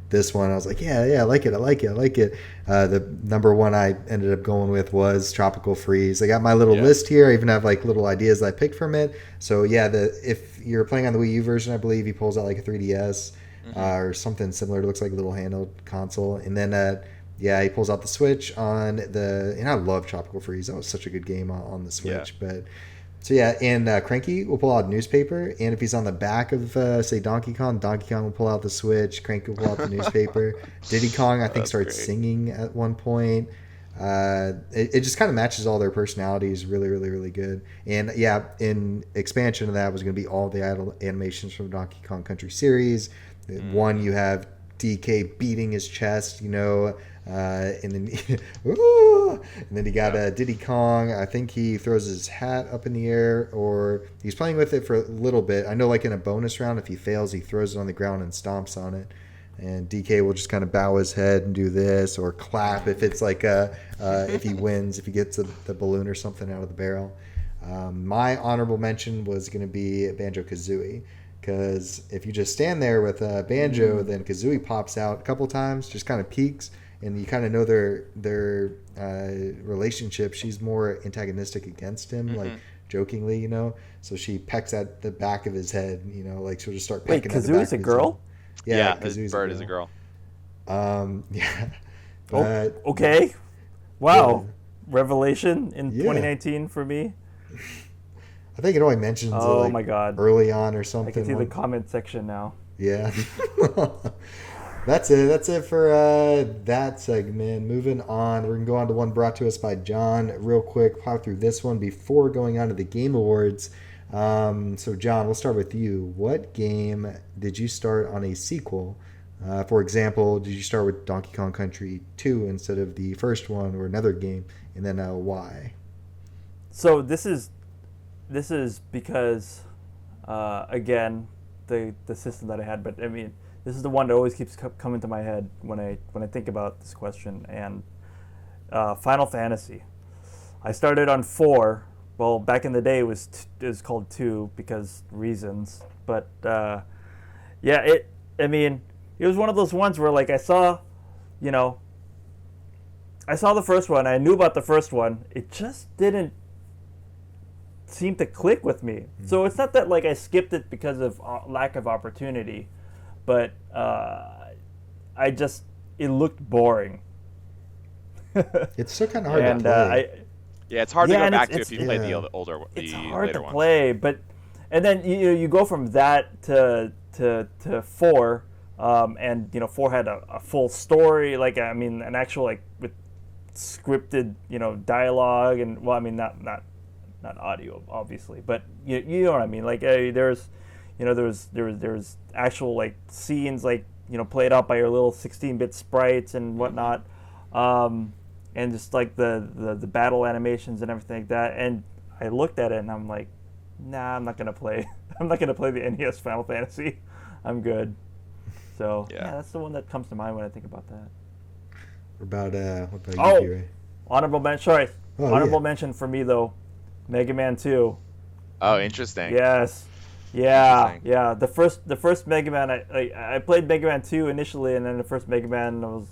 this one. I was like, yeah, I like it. The number one I ended up going with was Tropical Freeze. I got my little list here. I even have like little ideas that I picked from it. So yeah, if you're playing on the Wii U version, I believe he pulls out like a 3DS or something similar. It looks like a little handheld console. And then he pulls out the Switch and I love Tropical Freeze. That was such a good game on the Switch. But so yeah, and Cranky will pull out a newspaper, and if he's on the back of say Donkey Kong will pull out the Switch. Cranky will pull out the newspaper. Diddy Kong I think starts singing at one point. It just kind of matches all their personalities really, really, really good. And yeah, in expansion of that was going to be all the idle animations from Donkey Kong Country series. One, you have DK beating his chest, and then you got Diddy Kong. I think he throws his hat up in the air, or he's playing with it for a little bit. I know, like in a bonus round, if he fails, he throws it on the ground and stomps on it. And DK will just kind of bow his head and do this, or clap if it's like if he wins, if he gets the balloon or something out of the barrel. My honorable mention was going to be Banjo-Kazooie, because if you just stand there with Banjo, then Kazooie pops out a couple times, just kind of peeks, and you kind of know their relationship. She's more antagonistic against him, like jokingly, So she pecks at the back of his head, like she'll just start pecking at the back of his head. Kazooie's a girl? Yeah, Kazooie's bird is a girl. Yeah. But, okay. Wow. Yeah. Revelation in 2019 for me. I think it only mentions my God. Early on or something. I can see the comment section now. Yeah. That's it for that segment. Moving on, we're going to go on to one brought to us by John. Real quick, plow through this one before going on to the Game Awards. So, John, we'll start with you. What game did you start on a sequel? For example, did you start with Donkey Kong Country 2 instead of the first one, or another game? And then why? So this is because, again, the system that I had. But I mean, this is the one that always keeps coming to my head when I think about this question. And Final Fantasy. I started on 4. Well, back in the day, it was called 2 because reasons. But it was one of those ones where, like, I saw the first one. I knew about the first one. It just didn't seem to click with me. Mm-hmm. So it's not that like I skipped it because of lack of opportunity, but it looked boring. It's still kind of hard to play. It's hard to go back to if you play the older, the it's hard later to ones. play, and then you go from that to 4, and 4 had a full story, like an actual like with scripted dialogue, and not audio obviously, but you know what I mean. Like there was actual like scenes like played out by your little 16-bit sprites and whatnot. And just like the battle animations and everything like that. And I looked at it and I'm like, nah, I'm not gonna play. I'm not gonna play the NES Final Fantasy. I'm good. So yeah, that's the one that comes to mind when I think about that. What about you, Ray? Honorable mention. Sorry, honorable mention for me though, Mega Man 2. Oh, interesting. Yes. Yeah, yeah. The first Mega Man, I played Mega Man 2 initially, and then the first Mega Man was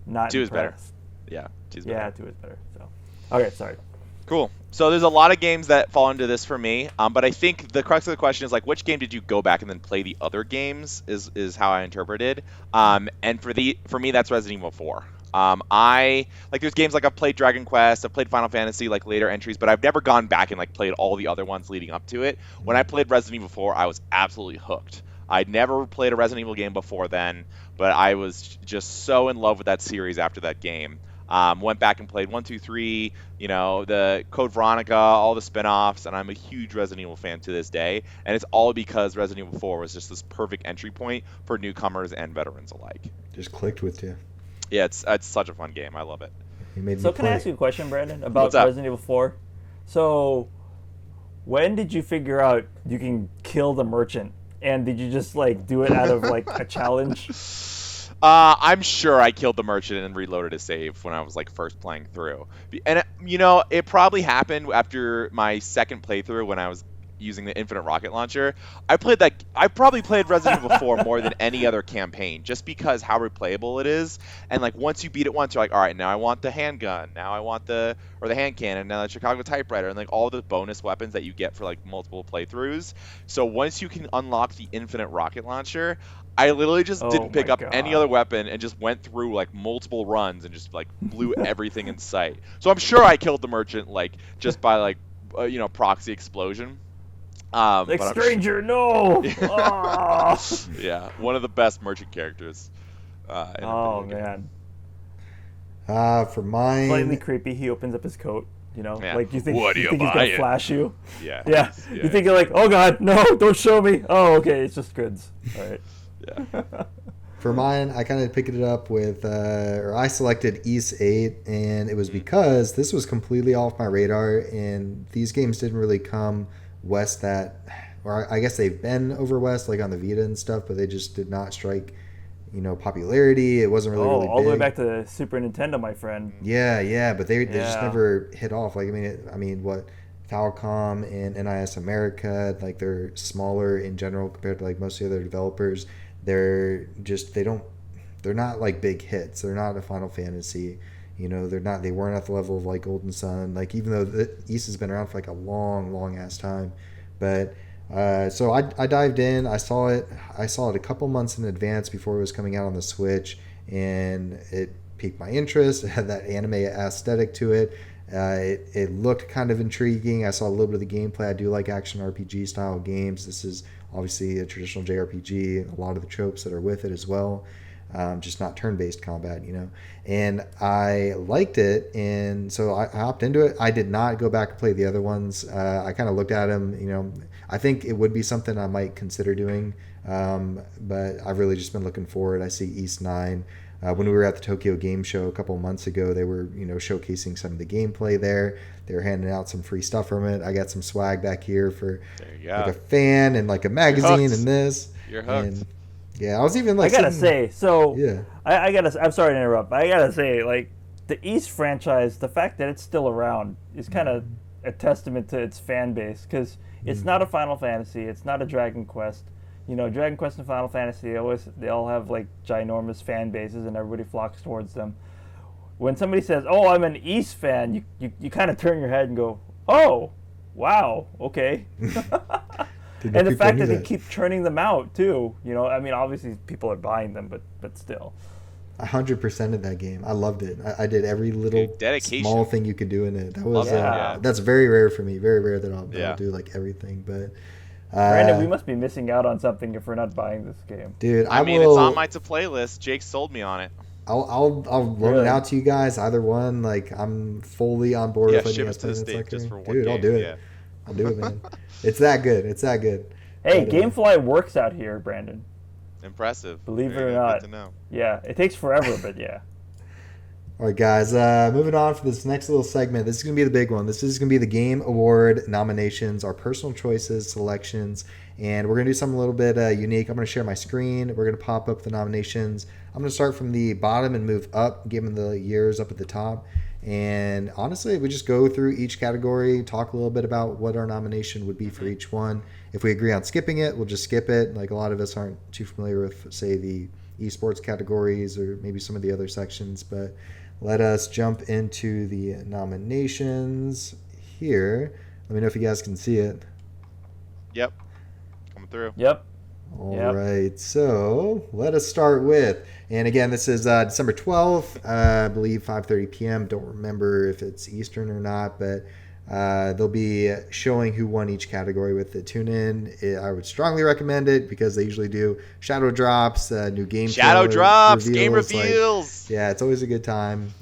not 2 impressed. is better. Yeah, 2 is better. Yeah, 2 is better. So, okay, sorry. Cool. So there's a lot of games that fall into this for me, but I think the crux of the question is like, which game did you go back and then play the other games? Is how I interpreted. And for me, that's Resident Evil 4. I like there's games like I've played Dragon Quest, I've played Final Fantasy, like later entries, but I've never gone back and like played all the other ones leading up to it. When I played Resident Evil 4, I was absolutely hooked. I'd never played a Resident Evil game before then, but I was just so in love with that series after that game. Went back and played 1, 2, 3, the Code Veronica, all the spin-offs, and I'm a huge Resident Evil fan to this day. And it's all because Resident Evil 4 was just this perfect entry point for newcomers and veterans alike. Just clicked with you. Yeah, it's such a fun game. I love it. So can I ask you a question, Brandon, about Resident Evil 4? So when did you figure out you can kill the merchant? And did you just like do it out of like a challenge? I'm sure I killed the merchant and reloaded a save when I was like first playing through. And it probably happened after my second playthrough when I was using the infinite rocket launcher. I probably played Resident Evil 4 more than any other campaign just because how replayable it is. And like once you beat it once, you're like, all right, now I want the handgun, now I want the hand cannon, now the Chicago typewriter, and like all the bonus weapons that you get for like multiple playthroughs. So once you can unlock the infinite rocket launcher, I literally just didn't pick up any other weapon and just went through like multiple runs and just like blew everything in sight. So I'm sure I killed the merchant like just by like proxy explosion. Stranger, no! Yeah, one of the best merchant characters. Man. For mine, slightly creepy. He opens up his coat. Like you think, what do you you think he's gonna flash you? Yeah. Yeah. You think you're like, oh god, no, don't show me. Oh, okay, it's just goods. All right. Yeah. For mine, I kind of picked it up with, I selected East 8, and it was because this was completely off my radar, and these games didn't really come west or I guess they've been over west, like on the Vita and stuff, but they just did not strike, popularity. It wasn't really big. All the way back to Super Nintendo, my friend. Yeah, but they just never hit off. Like, what Falcom and NIS America, like they're smaller in general compared to like most of the other developers. They're not like big hits. They're not a Final Fantasy. They weren't at the level of like Golden Sun. Like, even though the East has been around for like a long ass time, but so I dived in. I saw it a couple months in advance before it was coming out on the Switch, and it piqued my interest. It had that anime aesthetic to it. It looked kind of intriguing. I saw a little bit of the gameplay. I do like action RPG style games. This is obviously a traditional JRPG. A lot of the tropes that are with it as well. Just not turn-based combat, and I liked it, and so I hopped into it. I did not go back and play the other ones. I kind of looked at them, I think it would be something I might consider doing, but I've really just been looking forward. I see East 9. When we were at the Tokyo Game Show a couple months ago, they were, showcasing some of the gameplay there. They were handing out some free stuff from it. I got some swag back here for like a fan and like a magazine and this. You're hooked. And, yeah, I was even like. I gotta say, so yeah. I'm sorry to interrupt, but I gotta say, like, the East franchise, the fact that it's still around is kind of a testament to its fan base, because it's not a Final Fantasy, it's not a Dragon Quest. Dragon Quest and Final Fantasy, they all have like ginormous fan bases, and everybody flocks towards them. When somebody says, "Oh, I'm an East fan," you kind of turn your head and go, "Oh, wow, okay." And the fact that they keep churning them out too, obviously people are buying them, but still. 100% of that game. I loved it. I did every little dedication. Small thing you could do in it. That was that's very rare for me. Very rare that I'll do like everything. But Brandon, we must be missing out on something if we're not buying this game. Dude, it's on my to playlist. Jake sold me on it. I'll loan it out to you guys. Either one. Like, I'm fully on board with ship it to the States just for one Dude, game. I'll do it. Yeah. I'll do it, man. It's that good. Hey, But, GameFly works out here, Brandon. Impressive. Believe Very it or not. Good to know. Yeah, it takes forever, but yeah. All right, guys. Moving on for this next little segment. This is going to be the big one. This is going to be the Game Award nominations, our personal choices, selections, and we're going to do something a little bit unique. I'm going to share my screen. We're going to pop up the nominations. I'm going to start from the bottom and move up, given the years up at the top. And honestly, we just go through each category, talk a little bit about what our nomination would be for each one. If we agree on skipping it, we'll just skip it. Like, a lot of us aren't too familiar with, say, the esports categories or maybe some of the other sections, but let us jump into the nominations here. Let me know if you guys can see it. Yep. Coming through. Yep. All right, so let us start with, and again, this is December 12th, I believe 5:30 p.m. Don't remember if it's Eastern or not, but they'll be showing who won each category with the tune-in. I would strongly recommend it because they usually do shadow drops, new game game reveals. Yeah, it's always a good time.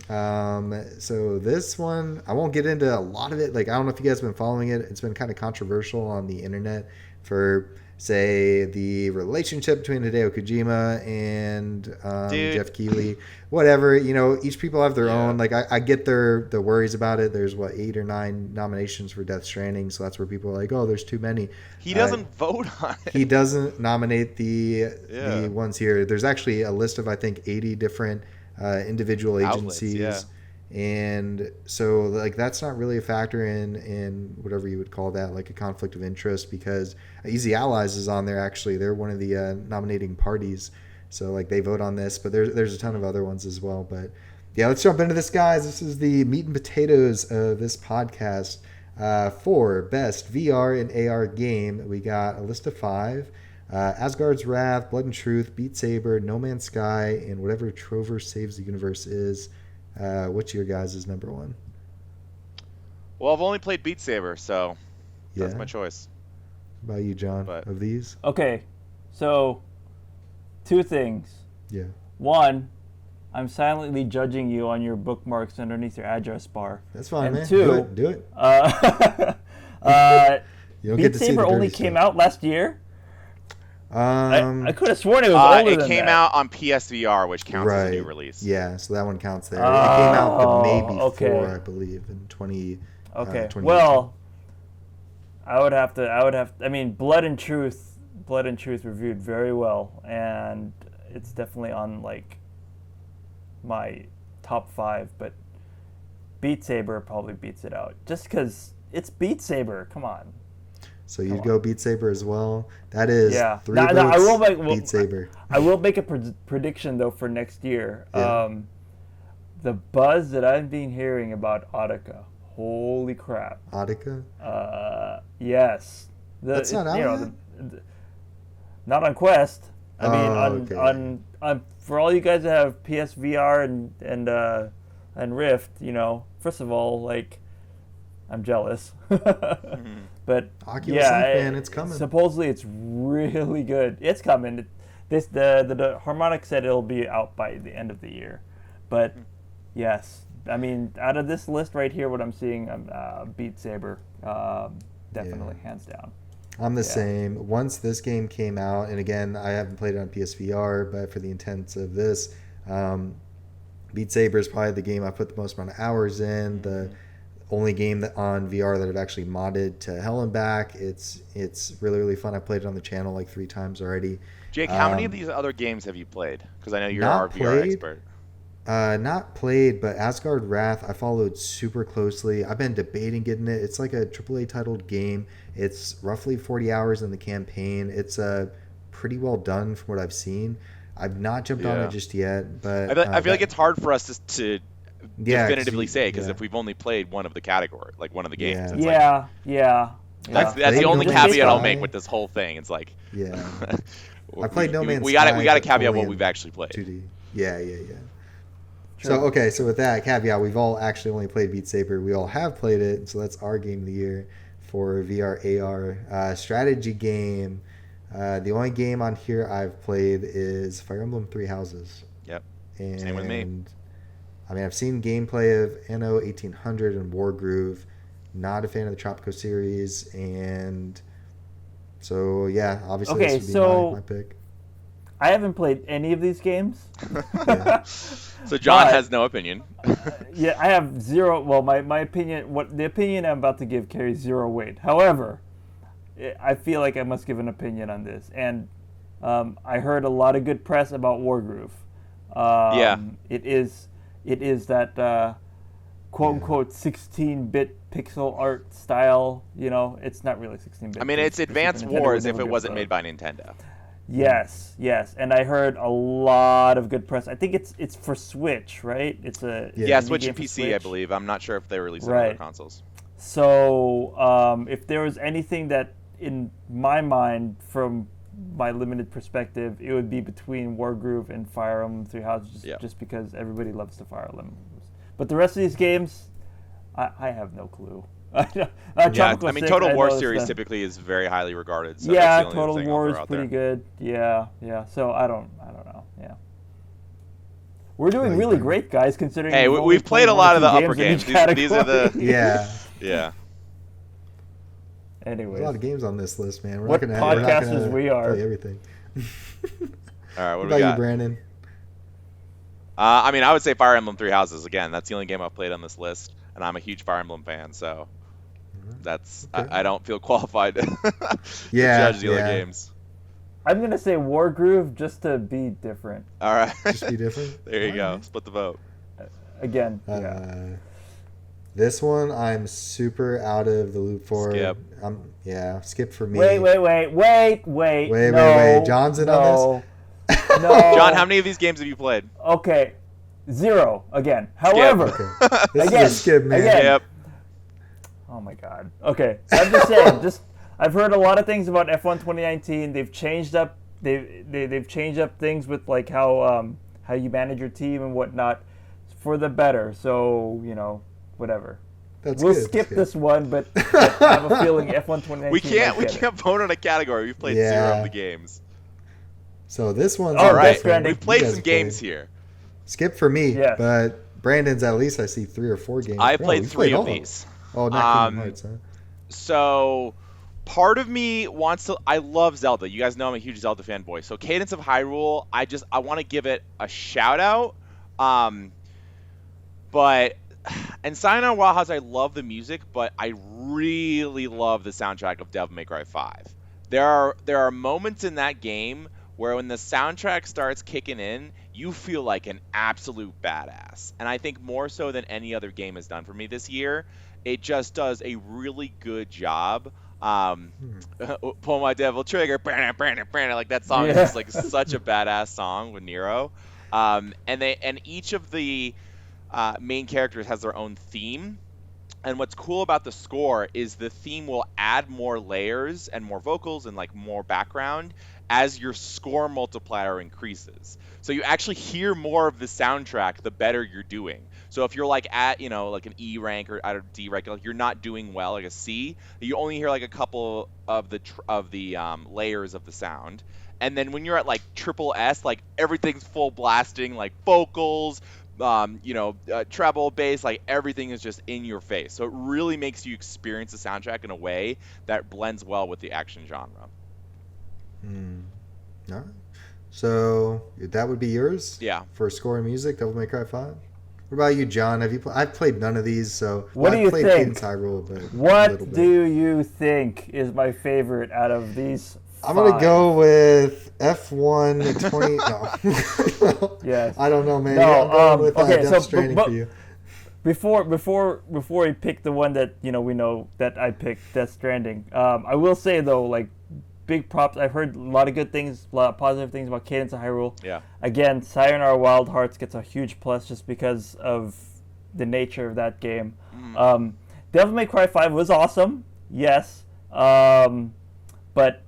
So this one, I won't get into a lot of it. Like, I don't know if you guys have been following it. It's been kind of controversial on the internet for, say, the relationship between Hideo Kojima and Jeff Keighley. Whatever, each people have their own. Like, I get their worries about it. There's 8 or 9 nominations for Death Stranding, so that's where people are like, oh, there's too many. He doesn't vote on it. He doesn't nominate the ones here. There's actually a list of, I think, 80 different individual agencies. Outlets, and so, like, that's not really a factor in whatever you would call that, like a conflict of interest, because Easy Allies is on there. Actually, they're one of the nominating parties, so like they vote on this. But there's a ton of other ones as well. But yeah, let's jump into this, guys. This is the meat and potatoes of this podcast. For best VR and AR game, we got a list of 5. Asgard's Wrath, Blood and Truth, Beat Saber, No Man's Sky, and whatever Trover Saves the Universe is. What's your guys' number 1? Well, I've only played Beat Saber, so that's my choice. What about you, John, of these? Okay, so 2 things. Yeah. 1, I'm silently judging you on your bookmarks underneath your address bar. That's fine, man. 2, do it. You don't Beat get to see Saber the only dirty came stuff. out last year? I could have sworn it was older than that. It came out on PSVR, which counts as a new release. Yeah, so that one counts there. It came out the May before, okay. I believe, in 20. Okay. Well, I would have to. I mean, Blood and Truth reviewed very well, and it's definitely on like my top 5. But Beat Saber probably beats it out, just because it's Beat Saber. Come on. So you'd go Beat Saber as well. That is 3 votes. Beat Saber. I will make a prediction though for next year. Yeah. The buzz that I've been hearing about Audica. Holy crap. Audica? Yes. That's not out yet? Not on Quest. I mean, on for all you guys that have PSVR and Rift, first of all, like, I'm jealous. But Oculus man, it's coming. Supposedly it's really good. It's coming. The Harmonic said it'll be out by the end of the year. But yes, I mean, out of this list right here, what I'm seeing, Beat Saber, definitely hands down. I'm the same. Once this game came out, and again, I haven't played it on PSVR, but for the intents of this, Beat Saber is probably the game I put the most amount of hours in. The only game that on VR that I've actually modded to hell and back. It's really, really fun. I played it on the channel like 3 times already. Jake, how many of these other games have you played? Because I know you're our VR expert. Not played, but Asgard Wrath I followed super closely. I've been debating getting it. It's like a AAA titled game. It's roughly 40 hours in the campaign. It's pretty well done from what I've seen. I've not jumped on it just yet, but I feel like it's hard for us to definitively say, because if we've only played one of the category, like one of the games. That's the only caveat I'll make with this whole thing. It's like, I played No Man's Sky. We got to caveat what we've actually played. 2D. Yeah. True. So with that caveat, we've all actually only played Beat Saber. We all have played it, so that's our game of the year for VR AR strategy game. The only game on here I've played is Fire Emblem 3 Houses. Yep. And same with me. I mean, I've seen gameplay of Anno 1800 and Wargroove. Not a fan of the Tropico series, and so obviously this would be my pick. I haven't played any of these games. So John has no opinion. I have zero. Well, my opinion, the opinion I'm about to give carries 0 weight. However, I feel like I must give an opinion on this, and I heard a lot of good press about Wargroove. It is that quote unquote 16-bit pixel art style. It's not really 16-bit. I mean, it's Advance Wars if it wasn't made by Nintendo. Yes, and I heard a lot of good press. I think it's for Switch, right? It's a Switch and PC, I believe. I'm not sure if they release it on other consoles. So if there was anything that, in my mind, from my limited perspective, it would be between Wargroove and Fire Emblem Three Houses, just because everybody loves the Fire Emblem. But the rest of these games, I have no clue. Total War series typically is very highly regarded. So Total War is pretty good. Yeah. So I don't know. Yeah. We're doing really great, guys, considering. Hey, we've played a lot of the upper games. These are the. Yeah. Anyways. There's a lot of games on this list, man. What podcasters we are. Play everything. All right, what about you, Brandon? I would say Fire Emblem Three Houses. Again, that's the only game I've played on this list, and I'm a huge Fire Emblem fan, so that's I don't feel qualified to judge the other games. I'm going to say Wargroove just to be different. All right. Just be different? There you go. Split the vote. Again, this one I'm super out of the loop for. Skip. Skip for me. Wait. John's in on this? No. John, how many of these games have you played? Okay. 0 again. However, this is a skip, man. Yep. Oh my God. Okay. I'm just saying, I've heard a lot of things about F1 2019. They've changed up they've changed up things with like how you manage your team and whatnot for the better. So, whatever. We'll skip this one, but I have a feeling F1 2019. We can't vote on a category. We've played 0 of the games. So this one's all right. We've played some games here. Skip for me, but Brandon's at least I see 3 or 4 games. I played 3 of these. Oh, not Kingdom Hearts, huh? So part of me wants to. I love Zelda. You guys know I'm a huge Zelda fanboy. So Cadence of Hyrule, I want to give it a shout out. But and Sayonara Wild Hearts, I love the music, but I really love the soundtrack of Devil May Cry 5. There are moments in that game where when the soundtrack starts kicking in, you feel like an absolute badass. And I think more so than any other game has done for me this year, it just does a really good job. Pull my devil trigger, like that song is just like such a badass song with Nero. And each of the main characters has their own theme. And what's cool about the score is the theme will add more layers and more vocals and like more background as your score multiplier increases. So you actually hear more of the soundtrack the better you're doing. So if you're like at, like an E rank or at a D rank, like you're not doing well, like a C, you only hear like a couple of the layers of the sound. And then when you're at like triple S, like everything's full blasting, like vocals, treble, bass, like everything is just in your face. So it really makes you experience the soundtrack in a way that blends well with the action genre. All right. So that would be yours? Yeah. For score and music, Devil May Cry 5? What about you, John? Have you? I've played none of these, so what do you think? Cadence Hyrule, but what do you think is my favorite out of these 5? I'm gonna go with F1 20. No. Yes. I don't know, man. No. I'm going with Death Stranding for you. Before we pick the one that we know that I picked, Death Stranding. I will say though, like, big props. I've heard a lot of good things, a lot of positive things about Cadence of Hyrule. Yeah. Again, Sayonara Wild Hearts gets a huge plus just because of the nature of that game. Devil May Cry 5 was awesome, yes, but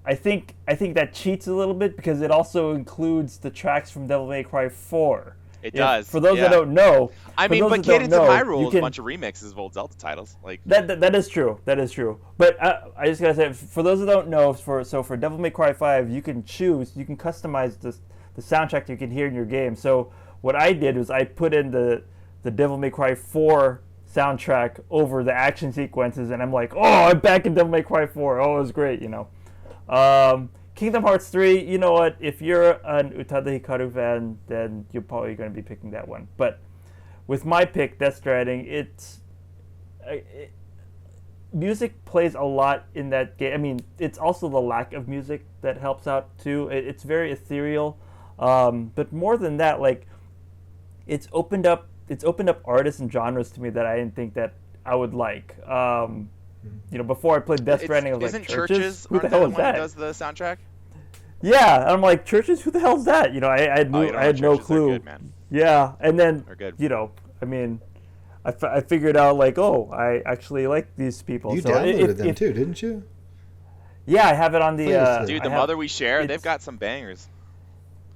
I think that cheats a little bit because it also includes the tracks from Devil May Cry 4. It does. For those that don't know, but Cadence of Hyrule is a bunch of remixes of old Zelda titles. Like that is true. That is true. But I just gotta say, for those that don't know, for Devil May Cry 5, you can customize the soundtrack you can hear in your game. So what I did was I put in the Devil May Cry 4 soundtrack over the action sequences, and I'm like, oh, I'm back in Devil May Cry 4. Oh, it was great, Kingdom Hearts 3, you know what? If you're an Utada Hikaru fan, then you're probably going to be picking that one. But with my pick, Death Stranding, music plays a lot in that game. I mean, it's also the lack of music that helps out too. It's very ethereal, but more than that, like, it's opened up artists and genres to me that I didn't think that I would like. Before I played Death Stranding, I was like, Churches? Who the hell is that? Does the soundtrack? Yeah, and I'm like, Churches? Who the hell is that? I had no clue. Good, man. Yeah, and then I mean, I figured out like, oh, I actually like these people. You downloaded them too, didn't you? Yeah, I have it on the. Dude, the Mother We Share, they've got some bangers.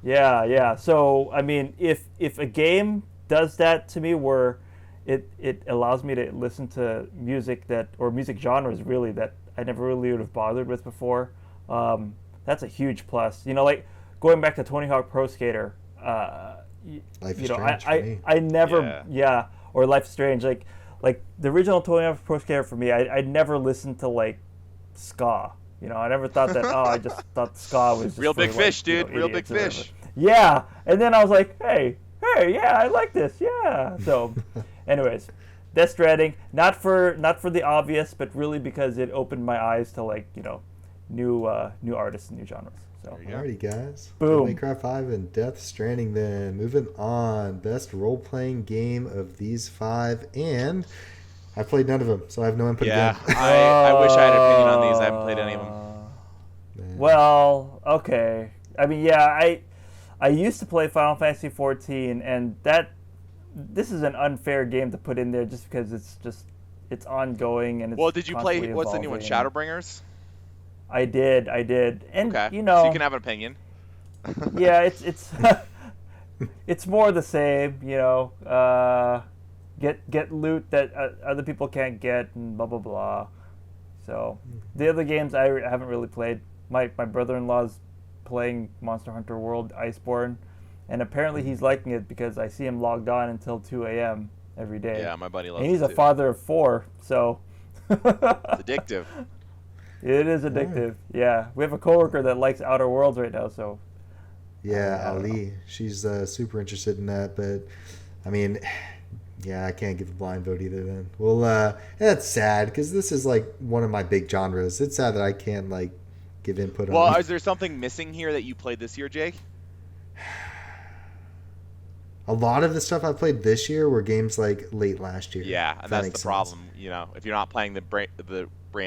Yeah. So I mean, if a game does that to me, where it allows me to listen to music or music genres really that I never really would have bothered with before, that's a huge plus. Like going back to Tony Hawk Pro Skater. Life is Strange for me. I never or Life is Strange like the original Tony Hawk Pro Skater for me. I never listened to like ska. I never thought that. I just thought ska was just Real for, big fish, dude. Real big fish. Yeah, and then I was like, hey, yeah, I like this. Yeah. So, anyways, Death Stranding, not for the obvious, but really because it opened my eyes to new artists and new genres. So. Alrighty, guys. Boom. Minecraft 5 and Death Stranding. Then moving on, best role-playing game of these 5, and I played none of them, so I have no input. Yeah, I wish I had an opinion on these. I haven't played any of them. Well, okay. I mean, yeah, I used to play Final Fantasy 14, and this is an unfair game to put in there just because it's ongoing and it's Well, did you play what's the new one, evolving. Shadowbringers? I did, and okay. So you can have an opinion. Yeah, it's it's more the same, get loot that other people can't get and blah blah blah. So the other games I haven't really played. My brother-in-law's playing Monster Hunter World Iceborne, and apparently he's liking it because I see him logged on until 2 a.m. every day. Yeah, my buddy loves it. And he's a father of 4, so it's addictive. It is addictive. Yeah, we have a coworker that likes Outer Worlds right now, so. Yeah, Ali, she's super interested in that, but I mean, yeah, I can't give a blind vote either. Then, well, that's sad because this is like one of my big genres. It's sad that I can't like give input on. Well, is there something missing here that you played this year, Jake? A lot of the stuff I played this year were games like late last year. Yeah, and that's the problem. If you're not playing the brand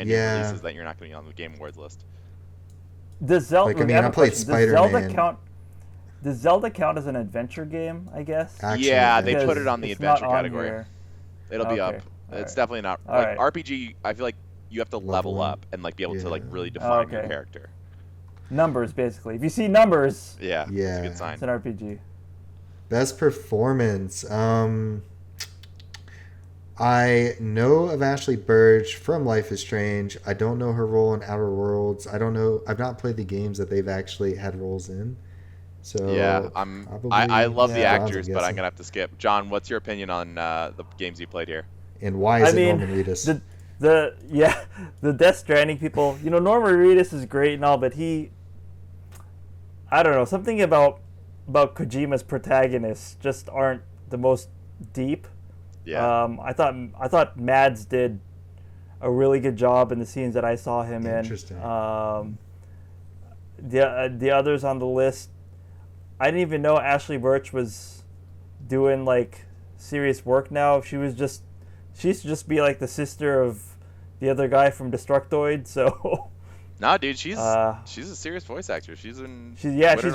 new releases, then you're not going to be on the Game Awards list. Does Zelda? I played Spider-Man. Does Zelda count as an adventure game? I guess. Action they put it on the adventure category. Here. It'll be up. It's definitely not like RPG. I feel like you have to level up and like be able to like really define your character. Numbers, basically. If you see numbers, it's a good sign. It's an RPG. Best performance. I know of Ashley Burge from Life is Strange. I don't know her role in Outer Worlds. I don't know. I've not played the games that they've actually had roles in. So yeah, I love the actors, but I'm gonna have to skip. John, what's your opinion on the games you played here? And why is it Norman Reedus? The Death Stranding people. Norman Reedus is great and all, but I don't know, something about Kojima's protagonists just aren't the most deep. Yeah. I thought Mads did a really good job in the scenes that I saw him in. Interesting. The others on the list, I didn't even know Ashley Birch was doing like serious work now. She used to just be like the sister of the other guy from Destructoid. So. Nah, dude, she's a serious voice actor. She's legit. Yeah. I don't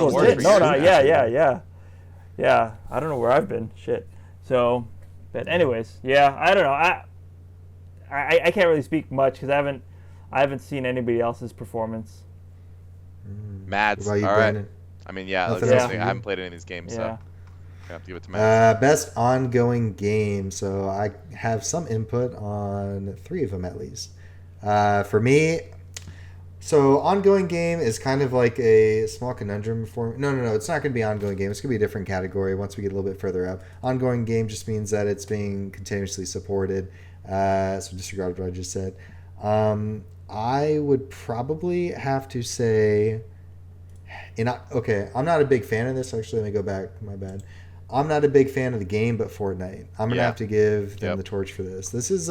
know where I've been. Shit. So, but anyways, yeah, I don't know. I can't really speak much because I haven't seen anybody else's performance. Mads, all right. Brandon? I mean, I haven't played any of these games, so I have to give it to Mads. Best ongoing game. So I have some input on 3 of them at least. For me. So ongoing game is kind of like a small conundrum for me. No, it's not going to be ongoing game. It's going to be a different category once we get a little bit further up. Ongoing game just means that it's being continuously supported. So disregard what I just said. I would probably have to say... I'm not a big fan of this. Actually, let me go back. My bad. I'm not a big fan of the game, but Fortnite. I'm going to have to give them the torch for this. This is...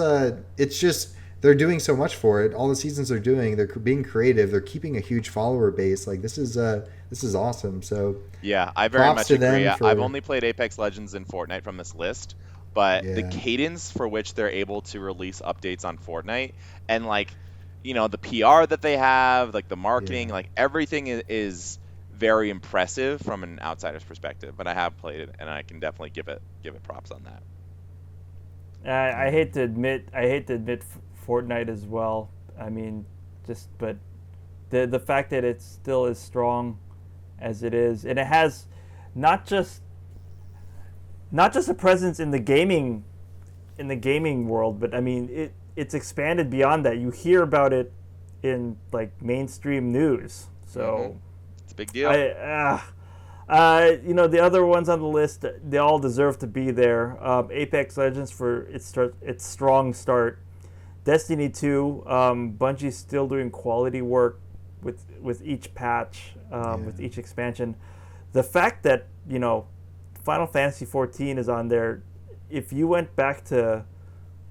it's just... They're doing so much for it. All the seasons they're doing, they're being creative. They're keeping a huge follower base. Like this is awesome. So yeah, I very much agree. I've only played Apex Legends and Fortnite from this list, but the cadence for which they're able to release updates on Fortnite and like, the PR that they have, like the marketing, like everything is very impressive from an outsider's perspective. But I have played it, and I can definitely give it props on that. I hate to admit Fortnite as well. I mean, but the fact that it's still as strong as it is, and it has not just a presence in the gaming world, but I mean it's expanded beyond that. You hear about it in like mainstream news, so it's a big deal. The other ones on the list, they all deserve to be there. Apex Legends for its strong start. Destiny 2, Bungie's still doing quality work with each patch, with each expansion. The fact that, Final Fantasy 14 is on there, if you went back to,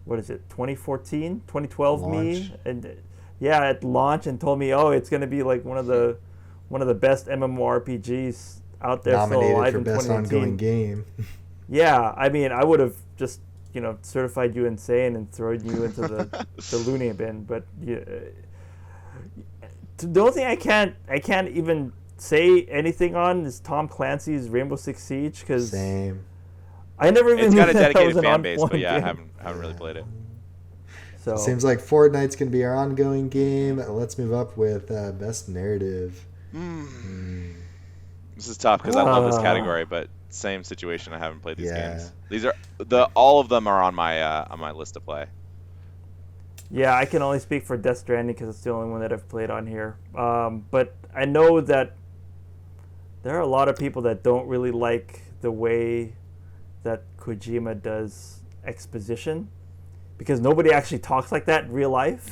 2014, 2012 launch. Me, and at launch, and told me, it's going to be like one of the best MMORPGs out there, nominated still alive for in best 2018. ongoing game. Yeah, I mean, I would have just certified you insane and thrown you into the loony bin. But the only thing I can't even say anything on is Tom Clancy's Rainbow Six Siege, because same. I never even. It's knew got a that dedicated was fan base, but game. I haven't really played it. So seems like Fortnite's gonna be our ongoing game. Let's move up with best narrative. This is tough because I love this category, but same situation. I haven't played these games. These are all of them are on my list to play. Yeah, I can only speak for Death Stranding because it's the only one that I've played on here. But I know that there are a lot of people that don't really like the way that Kojima does exposition, because nobody actually talks like that in real life.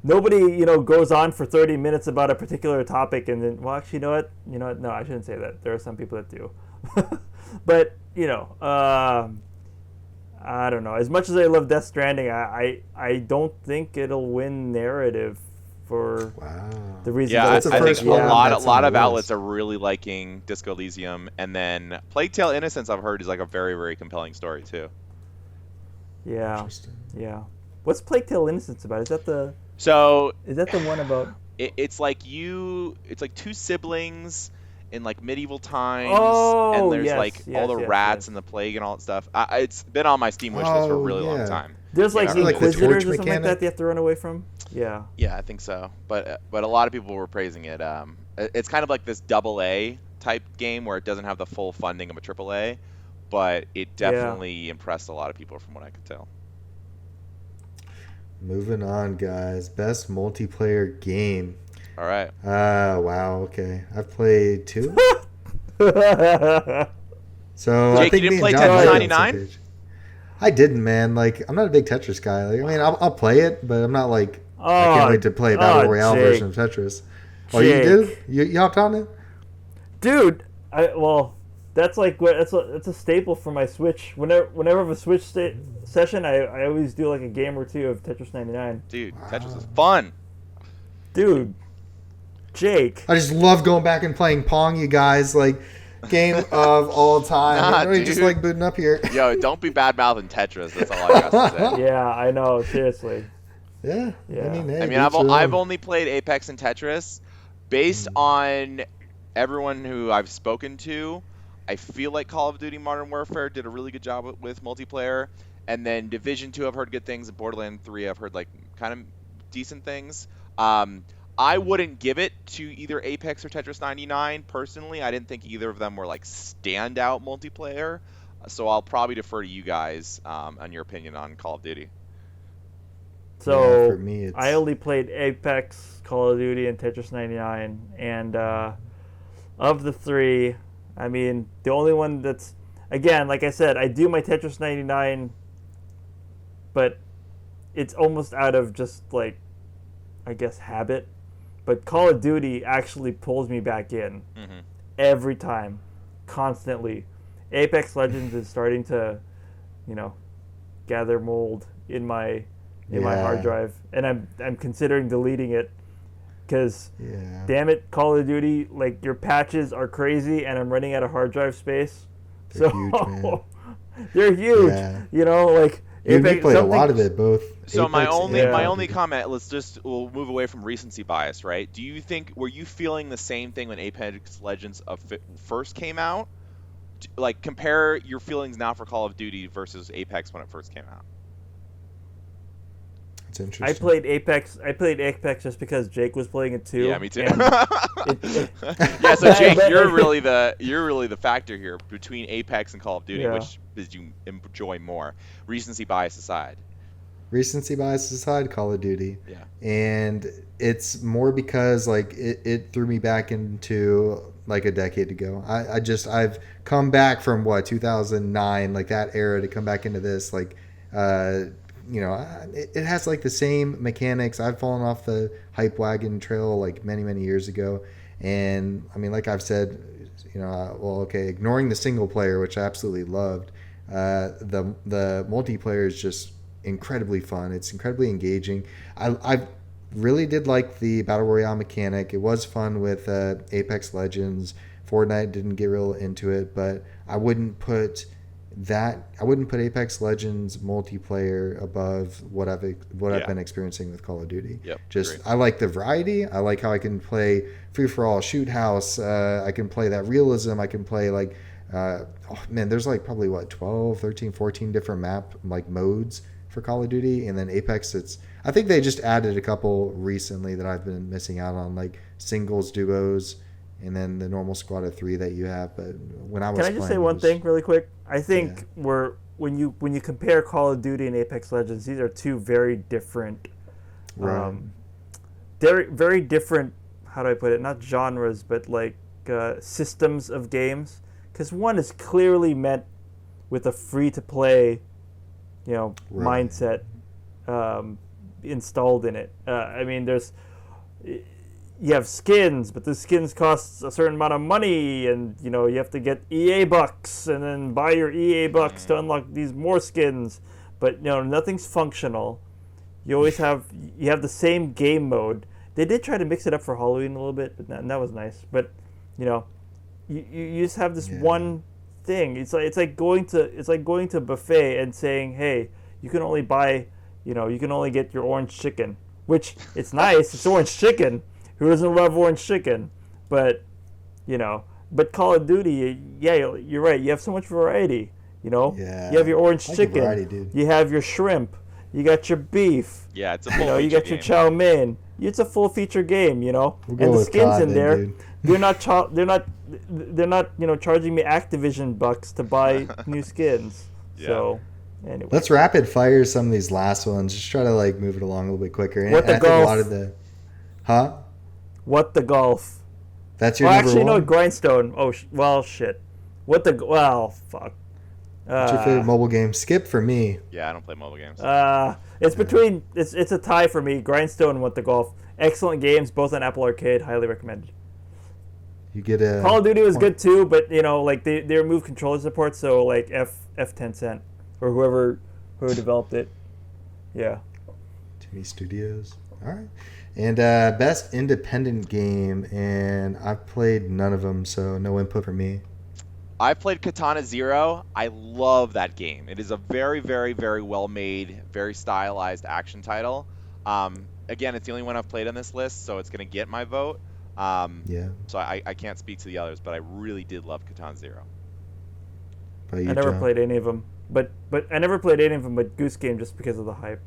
Nobody, goes on for 30 minutes about a particular topic and then, well, actually, you know what? No, I shouldn't say that. There are some people that do. But, I don't know. As much as I love Death Stranding, I don't think it'll win narrative for the reason. Yeah, I think a lot of outlets list. are really liking Disco Elysium, and then Plague Tale: Innocence, I've heard, is like a very, very compelling story too. Yeah. Yeah. What's Plague Tale: Innocence about? Is that the one about? It's like two siblings in like medieval times, and there's all the rats and the plague and all that stuff. It's been on my Steam wish list for a really long time. There's like Inquisitors or something mechanic? like that they have to run away from. Yeah. Yeah, I think so. But a lot of people were praising it. It's kind of like this AA type game where it doesn't have the full funding of a AAA, but it definitely impressed a lot of people from what I could tell. Moving on, guys. Best multiplayer game. All right. Wow. Okay, I've played 2. So Jake, I think you didn't play Tetris 99? I didn't, man. Like, I'm not a big Tetris guy. Like, I mean, I'll play it, but I'm not like I can't wait to play a Battle Royale version of Tetris. Oh, you did? You hopped on it? Dude, that's like that's a staple for my Switch. Whenever I have a Switch session, I always do like a game or two of Tetris 99. Dude, Tetris is fun. Dude, Jake. I just love going back and playing Pong, you guys. Like, game of all time. Dude. Just like booting up here. Yo, don't be bad-mouthing Tetris. That's all I got to say. Yeah, I know. Seriously. Yeah. Yeah. I mean, I've only played Apex and Tetris. Based on everyone who I've spoken to, I feel like Call of Duty Modern Warfare did a really good job with multiplayer. And then Division 2, I've heard good things. And Borderlands 3, I've heard like kind of decent things. I wouldn't give it to either Apex or Tetris 99 personally. I didn't think either of them were like standout multiplayer. So I'll probably defer to you guys on your opinion on Call of Duty. So for me, I only played Apex, Call of Duty, and Tetris 99, and of the 3, I mean, the only one that's, again, like I said, I do my Tetris 99, but it's almost out of just like, I guess, habit. But Call of Duty actually pulls me back in every time, constantly. Apex Legends is starting to, gather mold in my hard drive, and I'm considering deleting it because, damn it, Call of Duty, like, your patches are crazy, and I'm running out of hard drive space. They're huge, man. They're huge. Yeah. Like. You played a lot of it, both. So Apex my only comment, we'll move away from recency bias, right? Were you feeling the same thing when Apex Legends first came out? Like, compare your feelings now for Call of Duty versus Apex when it first came out. It's interesting. I played Apex just because Jake was playing it too. Yeah, me too. Yeah, so Jake, you're really the factor here between Apex and Call of Duty. Which did you enjoy more? Recency bias aside. Recency bias aside, Call of Duty. Yeah. And it's more because like it threw me back into like a decade ago. I've come back from 2009, like that era, to come back into this. Like, it has like the same mechanics. I've fallen off the hype wagon trail like many years ago, and I mean, like I've said, ignoring the single player, which I absolutely loved, the multiplayer is just incredibly fun. It's incredibly engaging. I really did like the battle royale mechanic. It was fun with Apex Legends. Fortnite didn't get real into it, but I wouldn't put Apex Legends multiplayer above what I've been experiencing with Call of Duty. Yep, I like the variety. I like how I can play free for all, shoot house. I can play that realism. I can play like there's like probably 12, 13, 14 different map like modes for Call of Duty, and then Apex. I think they just added a couple recently that I've been missing out on, like singles, duos, and then the normal squad of 3 that you have. But when I was Can I just say one thing really quick? I think when you compare Call of Duty and Apex Legends, these are two very different, very different. How do I put it? Not genres, but like systems of games. Because one is clearly meant with a free-to-play, mindset installed in it. I mean, you have skins, but the skins cost a certain amount of money, and you have to get EA bucks and then buy your EA bucks to unlock these more skins. But nothing's functional. You have the same game mode. They did try to mix it up for Halloween a little bit, but that was nice. But you just have this one thing. It's like going to a buffet and saying, hey, you can only buy, you can only get your orange chicken, which it's nice. It's orange chicken. Who doesn't love orange chicken? But but Call of Duty, you're right. You have so much variety. Yeah. You have your orange chicken. Variety, dude. You have your shrimp. You got your beef. Yeah, it's a full you got game. your chow mein. It's a full feature game. We'll and the skins COD in there. Dude. They're not charging me Activision bucks to buy new skins. Yeah. So anyway, let's rapid fire some of these last ones. Just try to like move it along a little bit quicker. What the golf? I think a lot of the, What the golf? That's your number one? No, Grindstone. Oh, shit. Fuck. What's your favorite mobile game? Skip for me. Yeah, I don't play mobile games. It's a tie for me. Grindstone and What the Golf. Excellent games, both on Apple Arcade. Highly recommended. You get a Call of Duty was good too, but like they removed controller support, so like F10 or whoever developed it. Yeah. Too many studios. All right. And best independent game, and I've played none of them, so no input from me. I played Katana Zero. I love that game. It is a very, very, very well made, very stylized action title. Again, it's the only one I've played on this list, so it's going to get my vote. So I can't speak to the others, but I really did love Katana Zero. I never played any of them, but I never played any of them but Goose Game just because of the hype.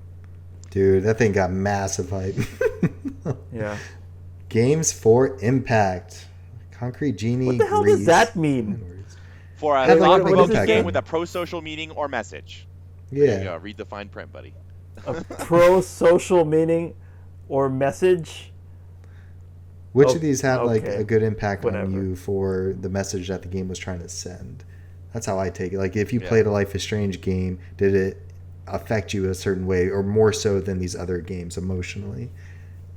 Dude, that thing got massive hype. Yeah. Games for Impact. Concrete Genie. What the hell does that mean? For a thought-provoking game with a pro-social meaning or message. Yeah. There you go. Read the fine print, buddy. A pro-social meaning or message? Which of these had like a good impact Whatever. on you for the message that the game was trying to send? That's how I take it. Like if you played a Life is Strange game, did it affect you a certain way, or more so than these other games emotionally?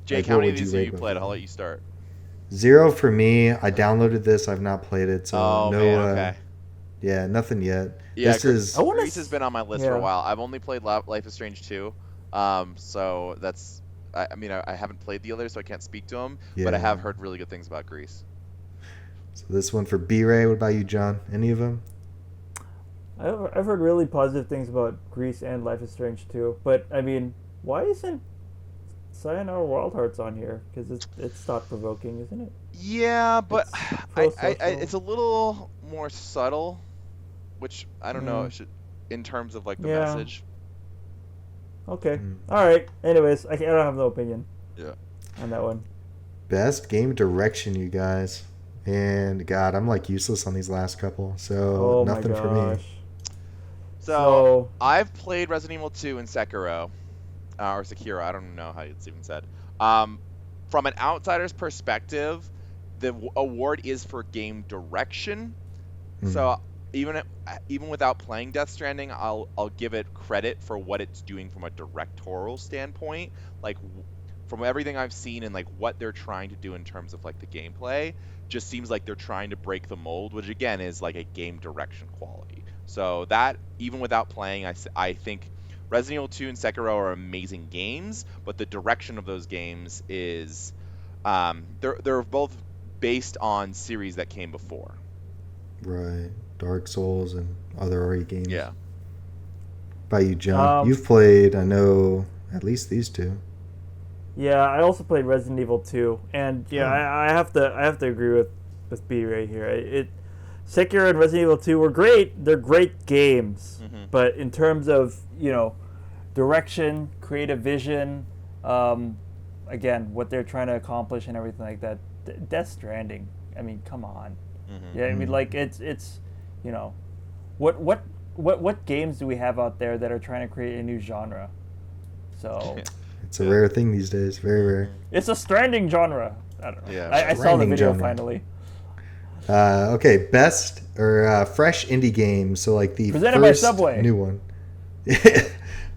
Jake, how many of these have you played? I'll let you start. 0 for me. I downloaded this. I've not played it, so okay. Yeah, nothing yet. Yeah, Grease has been on my list for a while. I've only played Life is Strange 2, so that's. I mean, I haven't played the others, so I can't speak to them, but I have heard really good things about Grease. So this one for B-Ray. What about you, John? Any of them? I've heard really positive things about Grease and Life is Strange too, but I mean, why isn't Sayonara Wild Hearts on here? Because it's thought-provoking, isn't it? Yeah, but it's a little more subtle, which I don't know in terms of like the message. Okay. All right. Anyways, I don't have no opinion. Yeah. On that one. Best game direction, you guys. And God, I'm like useless on these last couple, so nothing for me. So I've played Resident Evil 2 and Sekiro, or Sekiro. I don't know how it's even said. From an outsider's perspective, the award is for game direction. So even without playing Death Stranding, I'll give it credit for what it's doing from a directorial standpoint. Like from everything I've seen and like what they're trying to do in terms of like the gameplay, just seems like they're trying to break the mold, which again is like a game direction quality. So that even without playing, I think Resident Evil 2 and Sekiro are amazing games, but the direction of those games is they're both based on series that came before. Right. Dark Souls and other RE games. Yeah. By you, John. You've played, I know, at least these two. Yeah, I also played Resident Evil 2, and I have to agree with B right here. Sekiro and Resident Evil 2 were great. They're great games, but in terms of direction, creative vision, again, what they're trying to accomplish and everything like that, Death Stranding. I mean, come on. Yeah, I mean, like it's what games do we have out there that are trying to create a new genre? So. It's a rare thing these days. Very rare. It's a Stranding genre. I don't know. Yeah, I saw the video genre. finally. Okay, best or fresh indie game. So like the presented first by Subway. New one.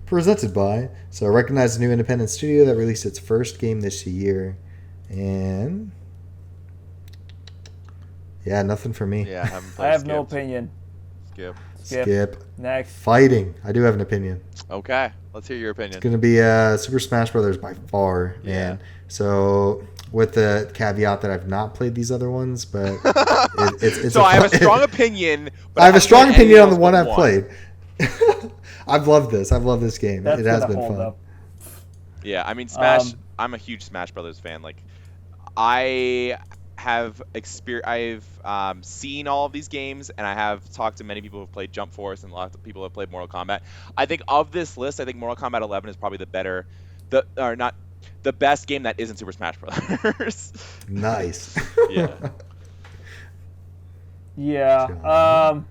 Presented by. So I recognize a new independent studio that released its first game this year, and nothing for me. Yeah, I have no opinion. Skip. Next. Fighting. I do have an opinion. Okay, let's hear your opinion. It's going to be Super Smash Brothers by far, man. So with the caveat that I've not played these other ones, but it's so I have a strong opinion. But I have a strong opinion on the one I've played. I've loved this. I've loved this game. It has been fun. Up. Yeah, I mean Smash. I'm a huge Smash Brothers fan. Like I have I've seen all of these games, and I have talked to many people who have played Jump Force and lots of people who have played Mortal Kombat. I think of this list, I think Mortal Kombat 11 is probably the best game that isn't Super Smash Brothers. Nice. Yeah. Yeah.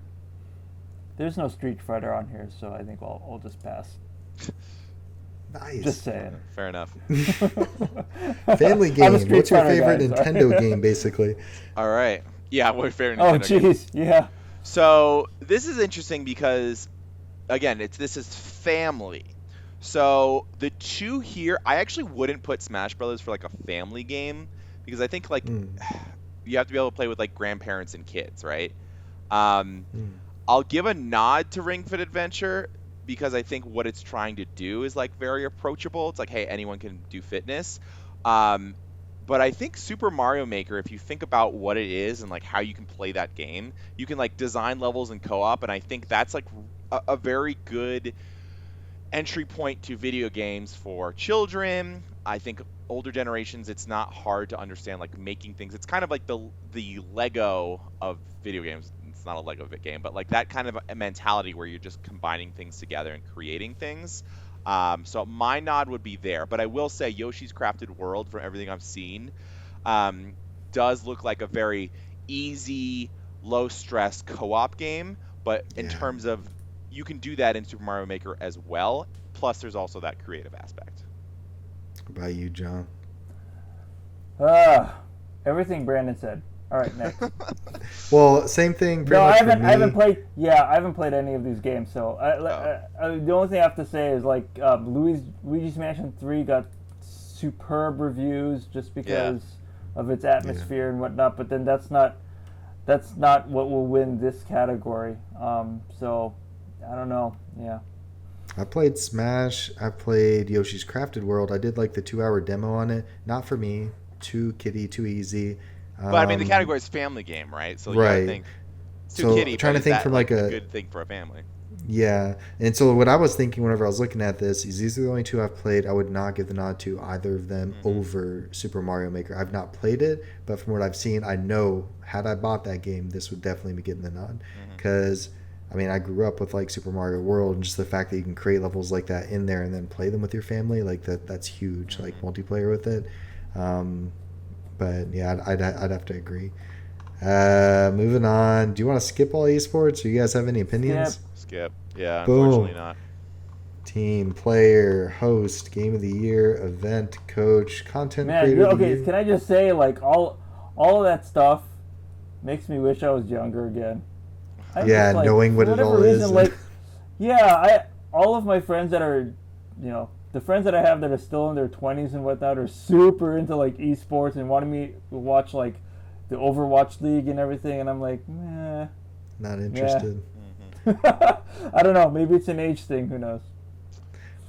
There's no Street Fighter on here, so I think I'll just pass. Nice. Just saying. Fair enough. Family game. What's your favorite Nintendo game, basically? All right. Yeah, what's your favorite Nintendo game? Oh, jeez. Yeah. So this is interesting because, again, this is family. So the two here, I actually wouldn't put Smash Brothers for like a family game because I think like you have to be able to play with like grandparents and kids, right? I'll give a nod to Ring Fit Adventure because I think what it's trying to do is like very approachable. It's like, hey, anyone can do fitness. But I think Super Mario Maker, if you think about what it is and like how you can play that game, you can like design levels in co-op, and I think that's like a very good entry point to video games for children. I think older generations, it's not hard to understand like making things. It's kind of like the Lego of video games. It's not a Lego game, but like that kind of a mentality where you're just combining things together and creating things. So my nod would be there, but I will say Yoshi's Crafted World, from everything I've seen, does look like a very easy, low-stress co-op game, but in terms of you can do that in Super Mario Maker as well, plus there's also that creative aspect. What about you, John? Everything Brandon said. All right, next. Well, same thing. No, I haven't played. Yeah, I haven't played any of these games. So the only thing I have to say is like Luigi's Mansion 3 got superb reviews just because of its atmosphere and whatnot. But then that's not what will win this category. So I don't know. Yeah. I played Smash. I played Yoshi's Crafted World. I did like the 2-hour demo on it. Not for me. Too kiddie, too easy. But I mean, the category is family game, right? So you gotta think. It's too kiddie, trying to think from like a good thing for a family. Yeah, and so what I was thinking whenever I was looking at this is these are the only two I've played. I would not give the nod to either of them over Super Mario Maker. I've not played it, but from what I've seen, I know had I bought that game, this would definitely be getting the nod because I mean, I grew up with like Super Mario World, and just the fact that you can create levels like that in there and then play them with your family, like that's huge. Like multiplayer with it. But yeah, I'd have to agree. Moving on. Do you want to skip all esports? Do you guys have any opinions? Skip. Yeah, Boom. Unfortunately not. Team, player, host, game of the year, event, coach, content creator. Okay, can I just say, like, all of that stuff makes me wish I was younger again. Yeah, just, like, knowing what it all is. Like, yeah, all of my friends that are, the friends that I have that are still in their 20s and whatnot are super into, like, esports and wanting me to watch, like, the Overwatch League and everything, and I'm like, meh. Not interested. Yeah. I don't know. Maybe it's an age thing. Who knows?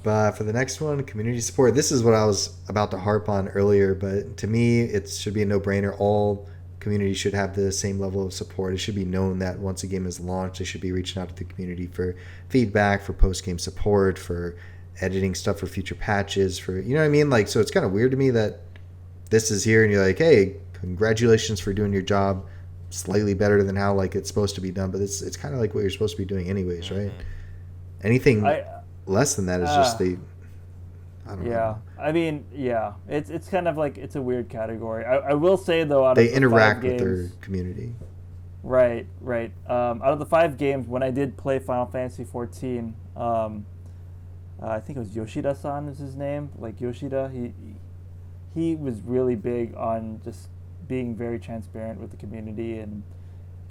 But for the next one, community support. This is what I was about to harp on earlier, but to me, it should be a no-brainer. All communities should have the same level of support. It should be known that once a game is launched, they should be reaching out to the community for feedback, for post-game support, for editing stuff for future patches, for, you know what I mean? Like, so it's kind of weird to me that this is here and you're like, hey, congratulations for doing your job slightly better than how like it's supposed to be done, but it's kind of like what you're supposed to be doing anyways, right? Anything less than that is just I don't know. I mean, yeah, it's kind of like it's a weird category. I will say though, they interact with their community. Right. Out of the 5 games, when I did play Final Fantasy 14, I think it was Yoshida-san is his name. Like Yoshida, he was really big on just being very transparent with the community and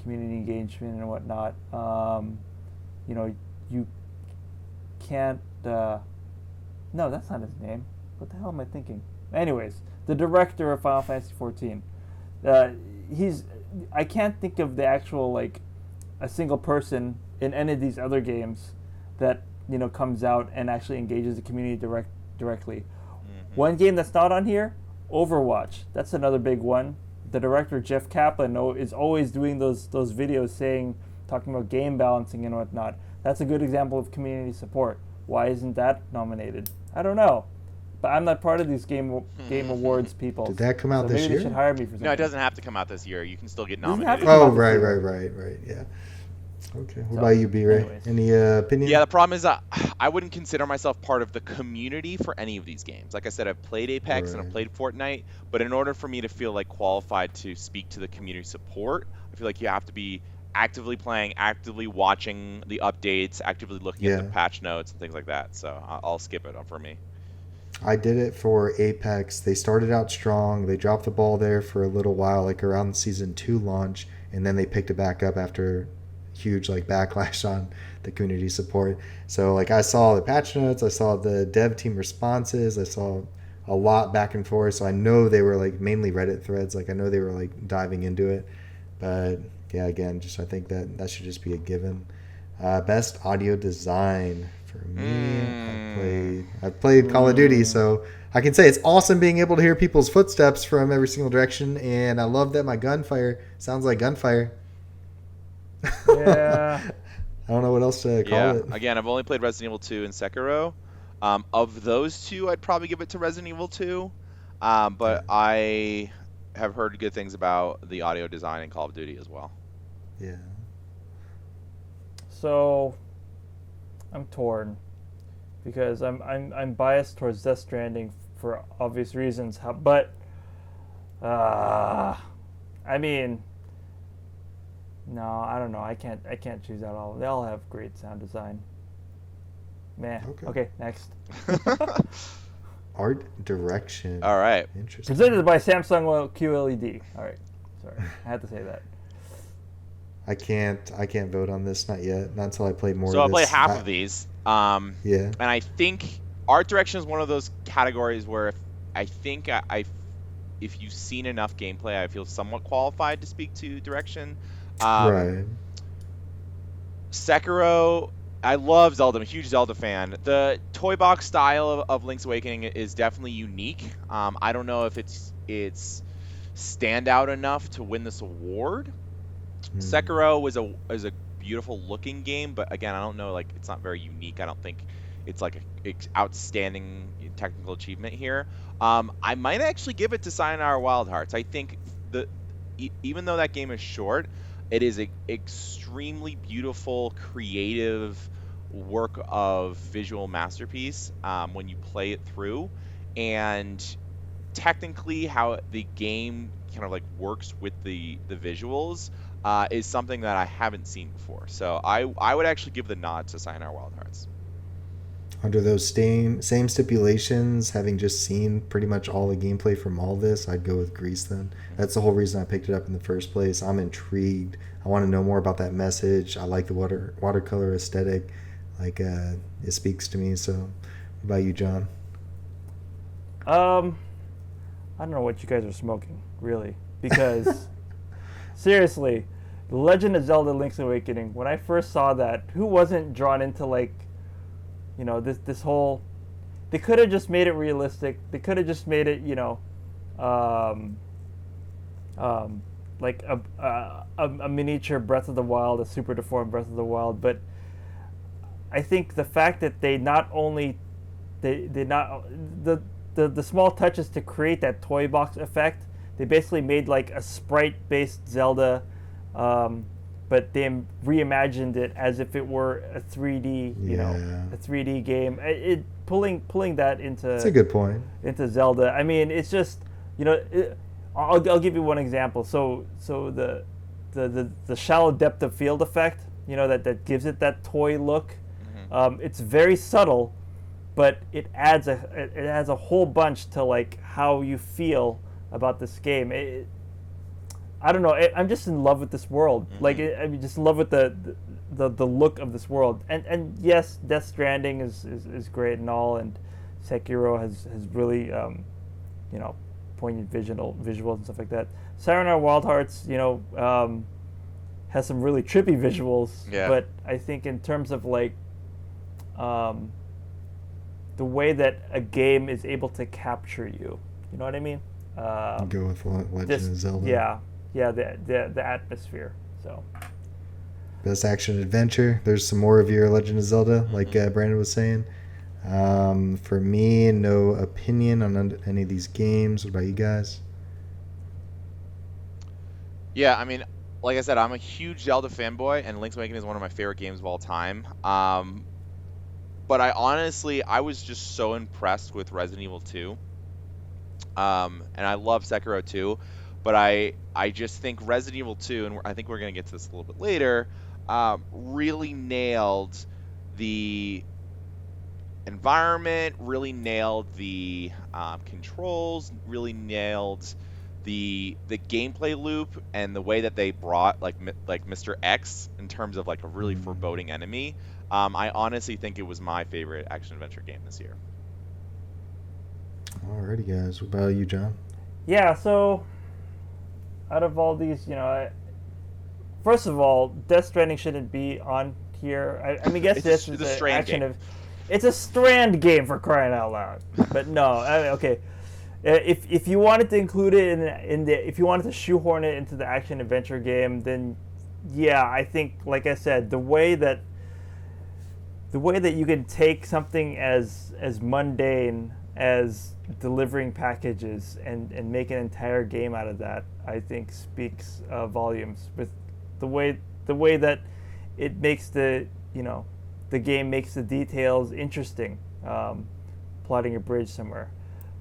community engagement and whatnot. You can't. No, that's not his name. What the hell am I thinking? Anyways, the director of Final Fantasy 14. I can't think of the actual like a single person in any of these other games that comes out and actually engages the community directly. One game that's not on here, Overwatch. That's another big one. The director Jeff Kaplan is always doing those videos talking about game balancing and whatnot. That's a good example of community support. Why isn't that nominated? I don't know, but I'm not part of these game awards people. Did that come out this year? Maybe they should hire me for something. No, it doesn't have to come out this year. You can still get nominated. Oh, right, yeah. Okay. What about you, B-Ray? Anyways. Any opinion? Yeah, the problem is I wouldn't consider myself part of the community for any of these games. Like I said, I've played Apex and I've played Fortnite, but in order for me to feel like qualified to speak to the community support, I feel like you have to be actively playing, actively watching the updates, actively looking at the patch notes and things like that. So I'll skip it for me. I did it for Apex. They started out strong. They dropped the ball there for a little while, like around Season 2 launch, and then they picked it back up after huge like backlash on the community support. So like I saw the patch notes, I saw the dev team responses, I saw a lot back and forth. So I know they were like mainly Reddit threads. Like I know they were like diving into it. But yeah, again, just I think that should just be a given. Best audio design for me. I played Call of Duty, so I can say it's awesome being able to hear people's footsteps from every single direction, and I love that my gunfire sounds like gunfire. Yeah. I don't know what else to call it. Again, I've only played Resident Evil 2 and Sekiro. Of those two, I'd probably give it to Resident Evil 2. But I have heard good things about the audio design in Call of Duty as well. Yeah. So I'm torn because I'm biased towards Death Stranding for obvious reasons. But I mean, no, I don't know. I can't choose out all. They all have great sound design. Meh. Okay, next. Art direction. All right. Interesting. Presented by Samsung QLED. All right. Sorry, I had to say that. I can't vote on this, not yet. Not until I play more. So of this. I play half of these. Yeah. And I think art direction is one of those categories where if you've seen enough gameplay, I feel somewhat qualified to speak to direction. Right. Sekiro, I love Zelda. I'm a huge Zelda fan. The toy box style of Link's Awakening is definitely unique. I don't know if it's standout enough to win this award. Sekiro is a beautiful looking game, but again, I don't know, like it's not very unique. I don't think it's like an outstanding technical achievement here. I might actually give it to Sayonara Wild Hearts. I think even though that game is short, It is an extremely beautiful, creative work of visual masterpiece when you play it through. And technically how the game kind of like works with the visuals is something that I haven't seen before. So I would actually give the nod to Sayonara Wild Hearts. Under those same stipulations, having just seen pretty much all the gameplay from all this, I'd go with Grease then. That's the whole reason I picked it up in the first place. I'm intrigued. I want to know more about that message. I like the watercolor aesthetic. Like, it speaks to me. So, what about you, John? I don't know what you guys are smoking, really. Because, seriously, The Legend of Zelda Link's Awakening, when I first saw that, who wasn't drawn into, like, you know, this whole... They could have just made it realistic. They could have just made it, you know, like a miniature Breath of the Wild, a super deformed Breath of the Wild. But I think the fact that they not only... The small touches to create that toy box effect, they basically made like a sprite-based Zelda, but they reimagined it as if it were a 3D, you know, a 3D game. Pulling that into... That's a good point. Into Zelda. I mean, it's just, you know, I'll give you one example. So the shallow depth of field effect, you know, that gives it that toy look. Mm-hmm. It's very subtle, but it adds a whole bunch to like how you feel about this game. I don't know. I'm just in love with this world. Mm-hmm. Like I'm just in love with the look of this world. And yes, Death Stranding is great and all, and Sekiro has really you know, poignant visuals and stuff like that. Sayonara Wild Hearts, you know, has some really trippy visuals. Yeah. But I think in terms of like the way that a game is able to capture you, you know what I mean? Go with Legend of Zelda. Yeah, the atmosphere. So best action adventure. There's some more of your Legend of Zelda, like Brandon was saying. For me, no opinion on any of these games. What about you guys? Yeah, I mean, like I said, I'm a huge Zelda fanboy, and Link's Awakening is one of my favorite games of all time. But I was just so impressed with Resident Evil 2. And I love Sekiro 2, but I just think Resident Evil 2, and I think we're going to get to this a little bit later, really nailed the environment, really nailed the controls, really nailed the gameplay loop, and the way that they brought like Mr. X in terms of like a really foreboding enemy. I honestly think it was my favorite action-adventure game this year. Alrighty, guys. What about you, John? Yeah, so out of all these, you know, first of all, Death Stranding shouldn't be on here. I mean, guess this is an action. It's a Strand game, for crying out loud. But no, I mean, okay. If you wanted to include it if you wanted to shoehorn it into the action adventure game, then yeah, I think, like I said, the way that you can take something as mundane as delivering packages and make an entire game out of that, I think speaks volumes. With the way that it makes the game makes the details interesting, plotting a bridge somewhere.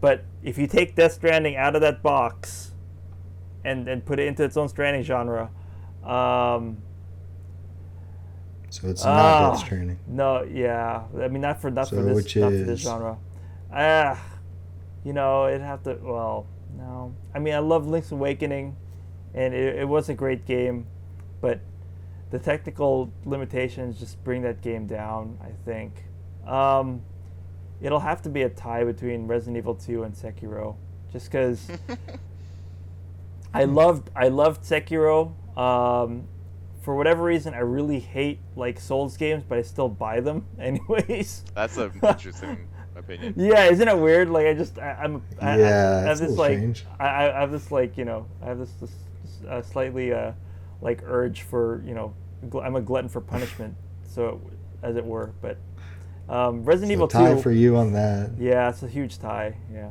But if you take Death Stranding out of that box and put it into its own Stranding genre, so it's not Death Stranding. No, yeah. I mean, not for this genre. You know, it'd have to. Well, no. I mean, I love Link's Awakening, and it was a great game, but the technical limitations just bring that game down, I think. It'll have to be a tie between Resident Evil 2 and Sekiro, just because I loved Sekiro. For whatever reason, I really hate like Souls games, but I still buy them anyways. That's an interesting opinion. Yeah, isn't it weird? Like I have this slightly like urge for, you know, I'm a glutton for punishment, so as it were. But Resident Evil 2 tie for you on that. Yeah, it's a huge tie. Yeah.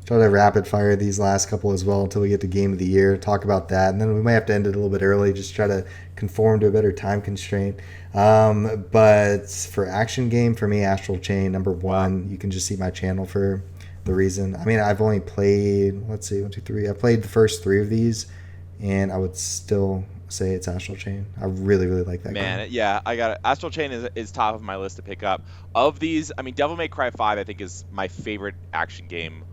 try to rapid fire these last couple as well until we get to game of the year. Talk about that, and then we might have to end it a little bit early. Just try to conform to a better time constraint. But for action game, for me, Astral Chain number one. Wow. You can just see my channel for the reason. I mean, I've only played, let's see, 1, 2, 3. I played the first 3 of these, and I would still say it's Astral Chain. I really, really like that game. Yeah, I got it. Astral Chain is top of my list to pick up. Of these, I mean, Devil May Cry 5, I think, is my favorite action game,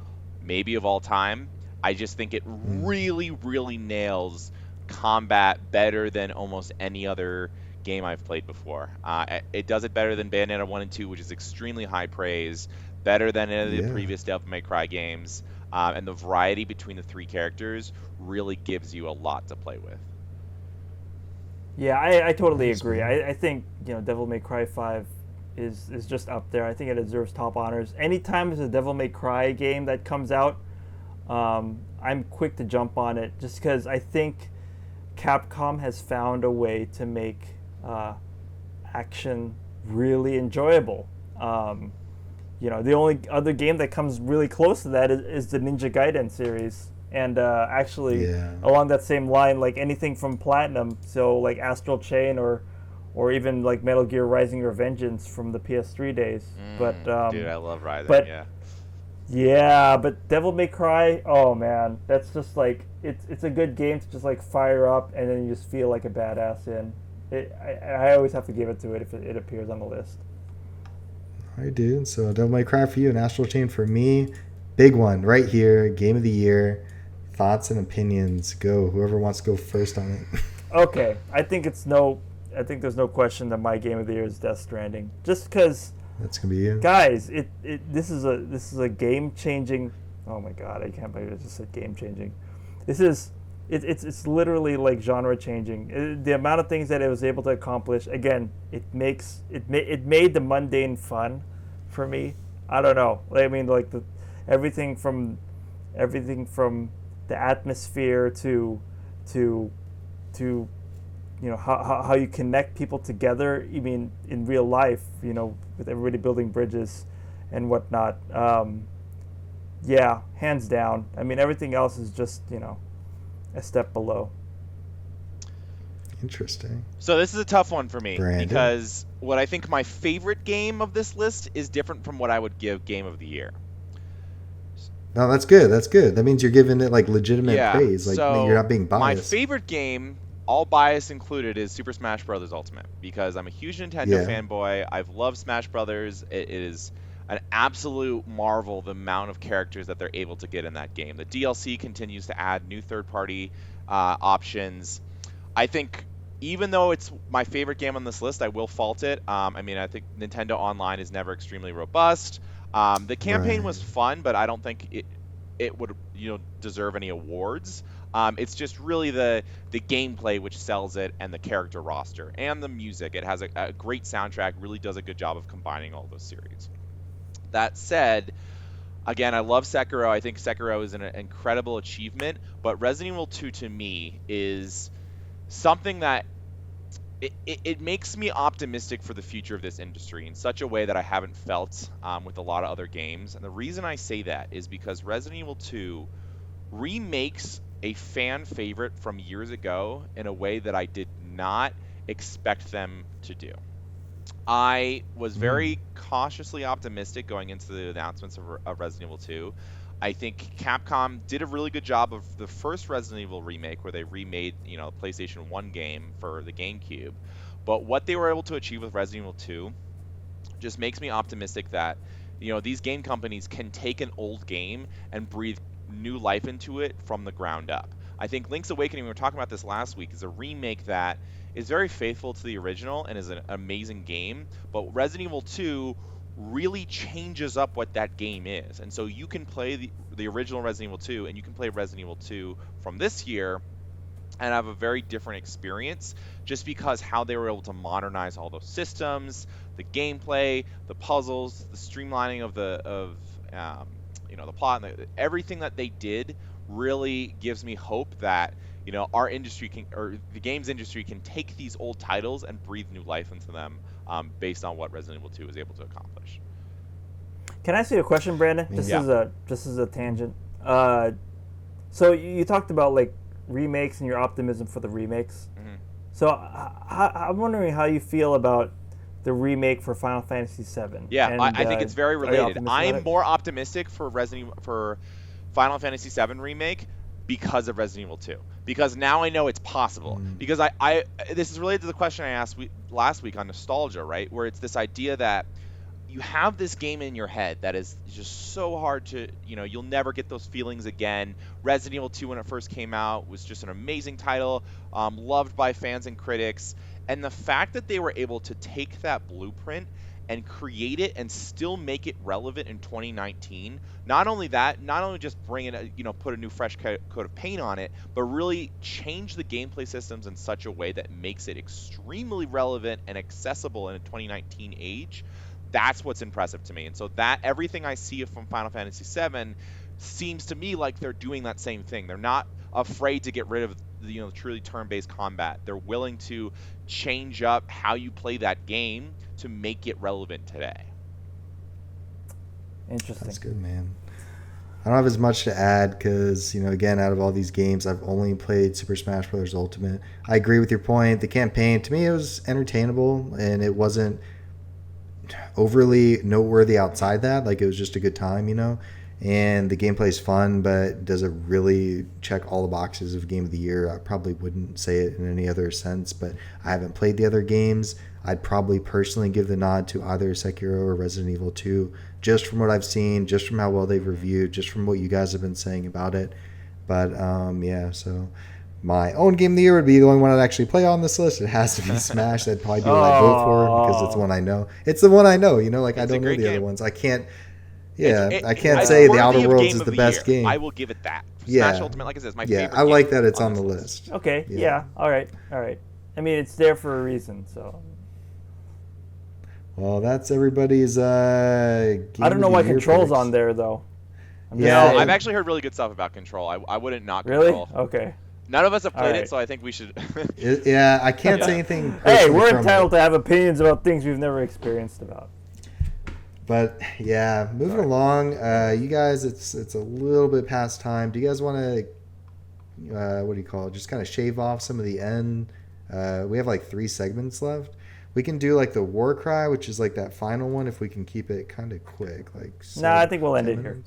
maybe of all time. I just think it really, really nails combat better than almost any other game I've played before. It does it better than Bayonetta 1 and 2, which is extremely high praise, better than any of the previous Devil May Cry games, and the variety between the 3 characters really gives you a lot to play with. Yeah, I totally agree. I think, Devil May Cry 5 is just up there. I think it deserves top honors. Anytime there's a Devil May Cry game that comes out, I'm quick to jump on it just because I think Capcom has found a way to make action really enjoyable. The only other game that comes really close to that is the Ninja Gaiden series. And actually, along that same line, like anything from Platinum, so like Astral Chain or even like Metal Gear Rising: Revengeance from the PS3 days. Dude, I love Rising. But Devil May Cry, oh man, that's just like it's a good game to just like fire up and then you just feel like a badass in. I always have to give it to it if it appears on the list. All right, dude. So Devil May Cry for you and Astral Chain for me. Big one right here. Game of the year. Thoughts and opinions. Go. Whoever wants to go first on it. Okay. I think there's no question that my game of the year is Death Stranding. Just because that's gonna be you. Guys, this is a game changing. Oh my god, I can't believe I just said game changing. It's literally like genre changing. The amount of things that it was able to accomplish. Again, it made the mundane fun for me. I don't know. I mean, like everything from the atmosphere to how you connect people together. I mean, in real life, with everybody building bridges and whatnot. Hands down. I mean, everything else is just a step below. Interesting. So this is a tough one for me, Brandon? Because what I think my favorite game of this list is different from what I would give Game of the Year. No, that's good. That's good. That means you're giving it like legitimate praise. Like so you're not being biased. My favorite game, all bias included, is Super Smash Bros. Ultimate because I'm a huge Nintendo fanboy. I've loved Smash Bros. It is an absolute marvel the amount of characters that they're able to get in that game. The DLC continues to add new third-party options. I think even though it's my favorite game on this list, I will fault it. I think Nintendo Online is never extremely robust. The campaign was fun, but I don't think it would deserve any awards. It's just really the gameplay which sells it, and the character roster and the music. It has a great soundtrack. Really does a good job of combining all those series. That said, again, I love Sekiro. I think Sekiro is an incredible achievement, but Resident Evil 2 to me is something that it makes me optimistic for the future of this industry in such a way that I haven't felt with a lot of other games. And the reason I say that is because Resident Evil 2 remakes a fan favorite from years ago in a way that I did not expect them to do. I was very cautiously optimistic going into the announcements of Resident Evil 2. I think Capcom did a really good job of the first Resident Evil remake, where they remade, the PlayStation 1 game for the GameCube. But what they were able to achieve with Resident Evil 2 just makes me optimistic that, these game companies can take an old game and breathe new life into it from the ground up. I think Link's Awakening, we were talking about this last week, is a remake that is very faithful to the original and is an amazing game, but Resident Evil 2 really changes up what that game is. And so you can play the original Resident Evil 2 and you can play Resident Evil 2 from this year and have a very different experience, just because how they were able to modernize all those systems, the gameplay, the puzzles, the streamlining of the plot, and everything that they did really gives me hope that our industry the games industry can take these old titles and breathe new life into them, based on what Resident Evil 2 was able to accomplish. Can I ask you a question, Brandon? This is a tangent. So you talked about like remakes and your optimism for the remakes. Mm-hmm. So I'm wondering how you feel about the remake for Final Fantasy VII. Yeah, and, I think it's very related. I'm more optimistic for Final Fantasy VII remake because of Resident Evil 2. Because now I know it's possible. Because this is related to the question I asked last week on nostalgia, right? Where it's this idea that you have this game in your head that is just so hard to, you'll never get those feelings again. Resident Evil 2, when it first came out, was just an amazing title, loved by fans and critics. And the fact that they were able to take that blueprint and create it and still make it relevant in 2019, not only just bring in, put a new fresh coat of paint on it, but really change the gameplay systems in such a way that makes it extremely relevant and accessible in a 2019 age. That's what's impressive to me. And so that everything I see from Final Fantasy VII seems to me like they're doing that same thing. They're not afraid to get rid of the truly turn-based combat. They're willing to change up how you play that game to make it relevant today. Interesting. That's good, man. I don't have as much to add because, again, out of all these games, I've only played Super Smash Bros. Ultimate. I agree with your point. The campaign, to me, it was entertainable, and it wasn't overly noteworthy outside that. Like, it was just a good time, and the gameplay is fun, but does it really check all the boxes of Game of the Year? I probably wouldn't say it in any other sense, but I haven't played the other games. I'd probably personally give the nod to either Sekiro or Resident Evil 2, just from what I've seen, just from how well they've reviewed, just from what you guys have been saying about it. But so my own Game of the Year would be the only one I'd actually play on this list. It has to be Smash. That'd probably be what I'd vote for because it's the one I know. It's the one I know. Like, I don't know the other ones. I can't. Yeah, I can't say The Outer Worlds is the best game. I will give it that. Smash Ultimate, like I said, is my favorite. I like that it's on the list. Okay. Yeah. All right. I mean, it's there for a reason. So. Well, that's everybody's. Game I don't know why Control's on there though. I've actually heard really good stuff about Control. I wouldn't knock Control. Really? Okay. None of us have played it, so I think we should. I can't say anything. Hey, we're entitled to have opinions about things we've never experienced about. But moving along, you guys, it's a little bit past time. Do you guys want to, what do you call it? Just kind of shave off some of the end. We have like 3 segments left. We can do like the war cry, which is like that final one, if we can keep it kind of quick. I think we'll end it here.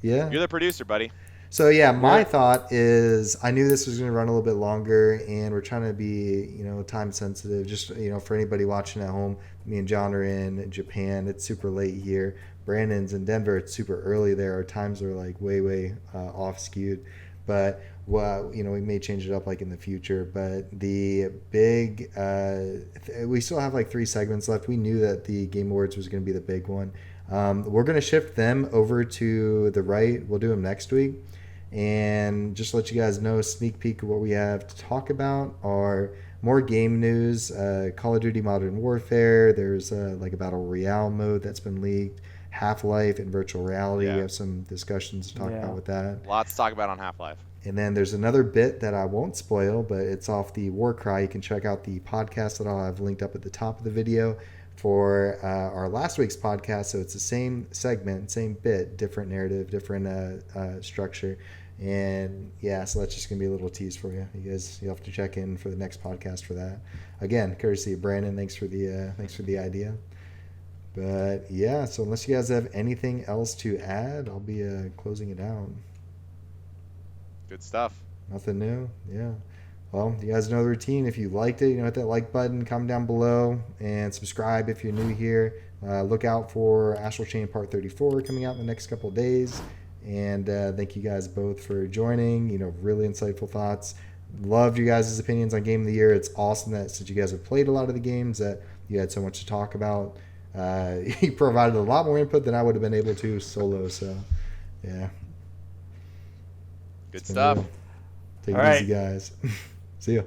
Yeah. You're the producer, buddy. So my thought is I knew this was going to run a little bit longer, and we're trying to be, time sensitive. Just, for anybody watching at home, me and John are in Japan. It's super late here. Brandon's in Denver. It's super early there. Our times are like way off skewed. But we may change it up like in the future. But the big, we still have like 3 segments left. We knew that the Game Awards was going to be the big one. We're going to shift them over to the right. We'll do them next week. And just to let you guys know, a sneak peek of what we have to talk about are more game news, Call of Duty Modern Warfare. There's like a Battle Royale mode that's been leaked, Half-Life and virtual reality. We have some discussions to talk about with that. Lots to talk about on Half-Life. And then there's another bit that I won't spoil, but it's off the War Cry. You can check out the podcast that I'll have linked up at the top of the video for our last week's podcast. So it's the same segment, same bit, different narrative, different structure. And so that's just gonna be a little tease for you. You'll have to check in for the next podcast for that. Again, courtesy of Brandon. Thanks for the idea. But so unless you guys have anything else to add, I'll be closing it out. Good stuff. Nothing new. Yeah. Well, you guys know the routine. If you liked it, hit that like button, comment down below, and subscribe if you're new here. Look out for Astral Chain Part 34 coming out in the next couple of days. And thank you guys both for joining. Really insightful thoughts. Loved you guys' opinions on Game of the Year. It's awesome that since you guys have played a lot of the games that you had so much to talk about. You provided a lot more input than I would have been able to solo. So, yeah. Good stuff. Take it easy, guys. See ya.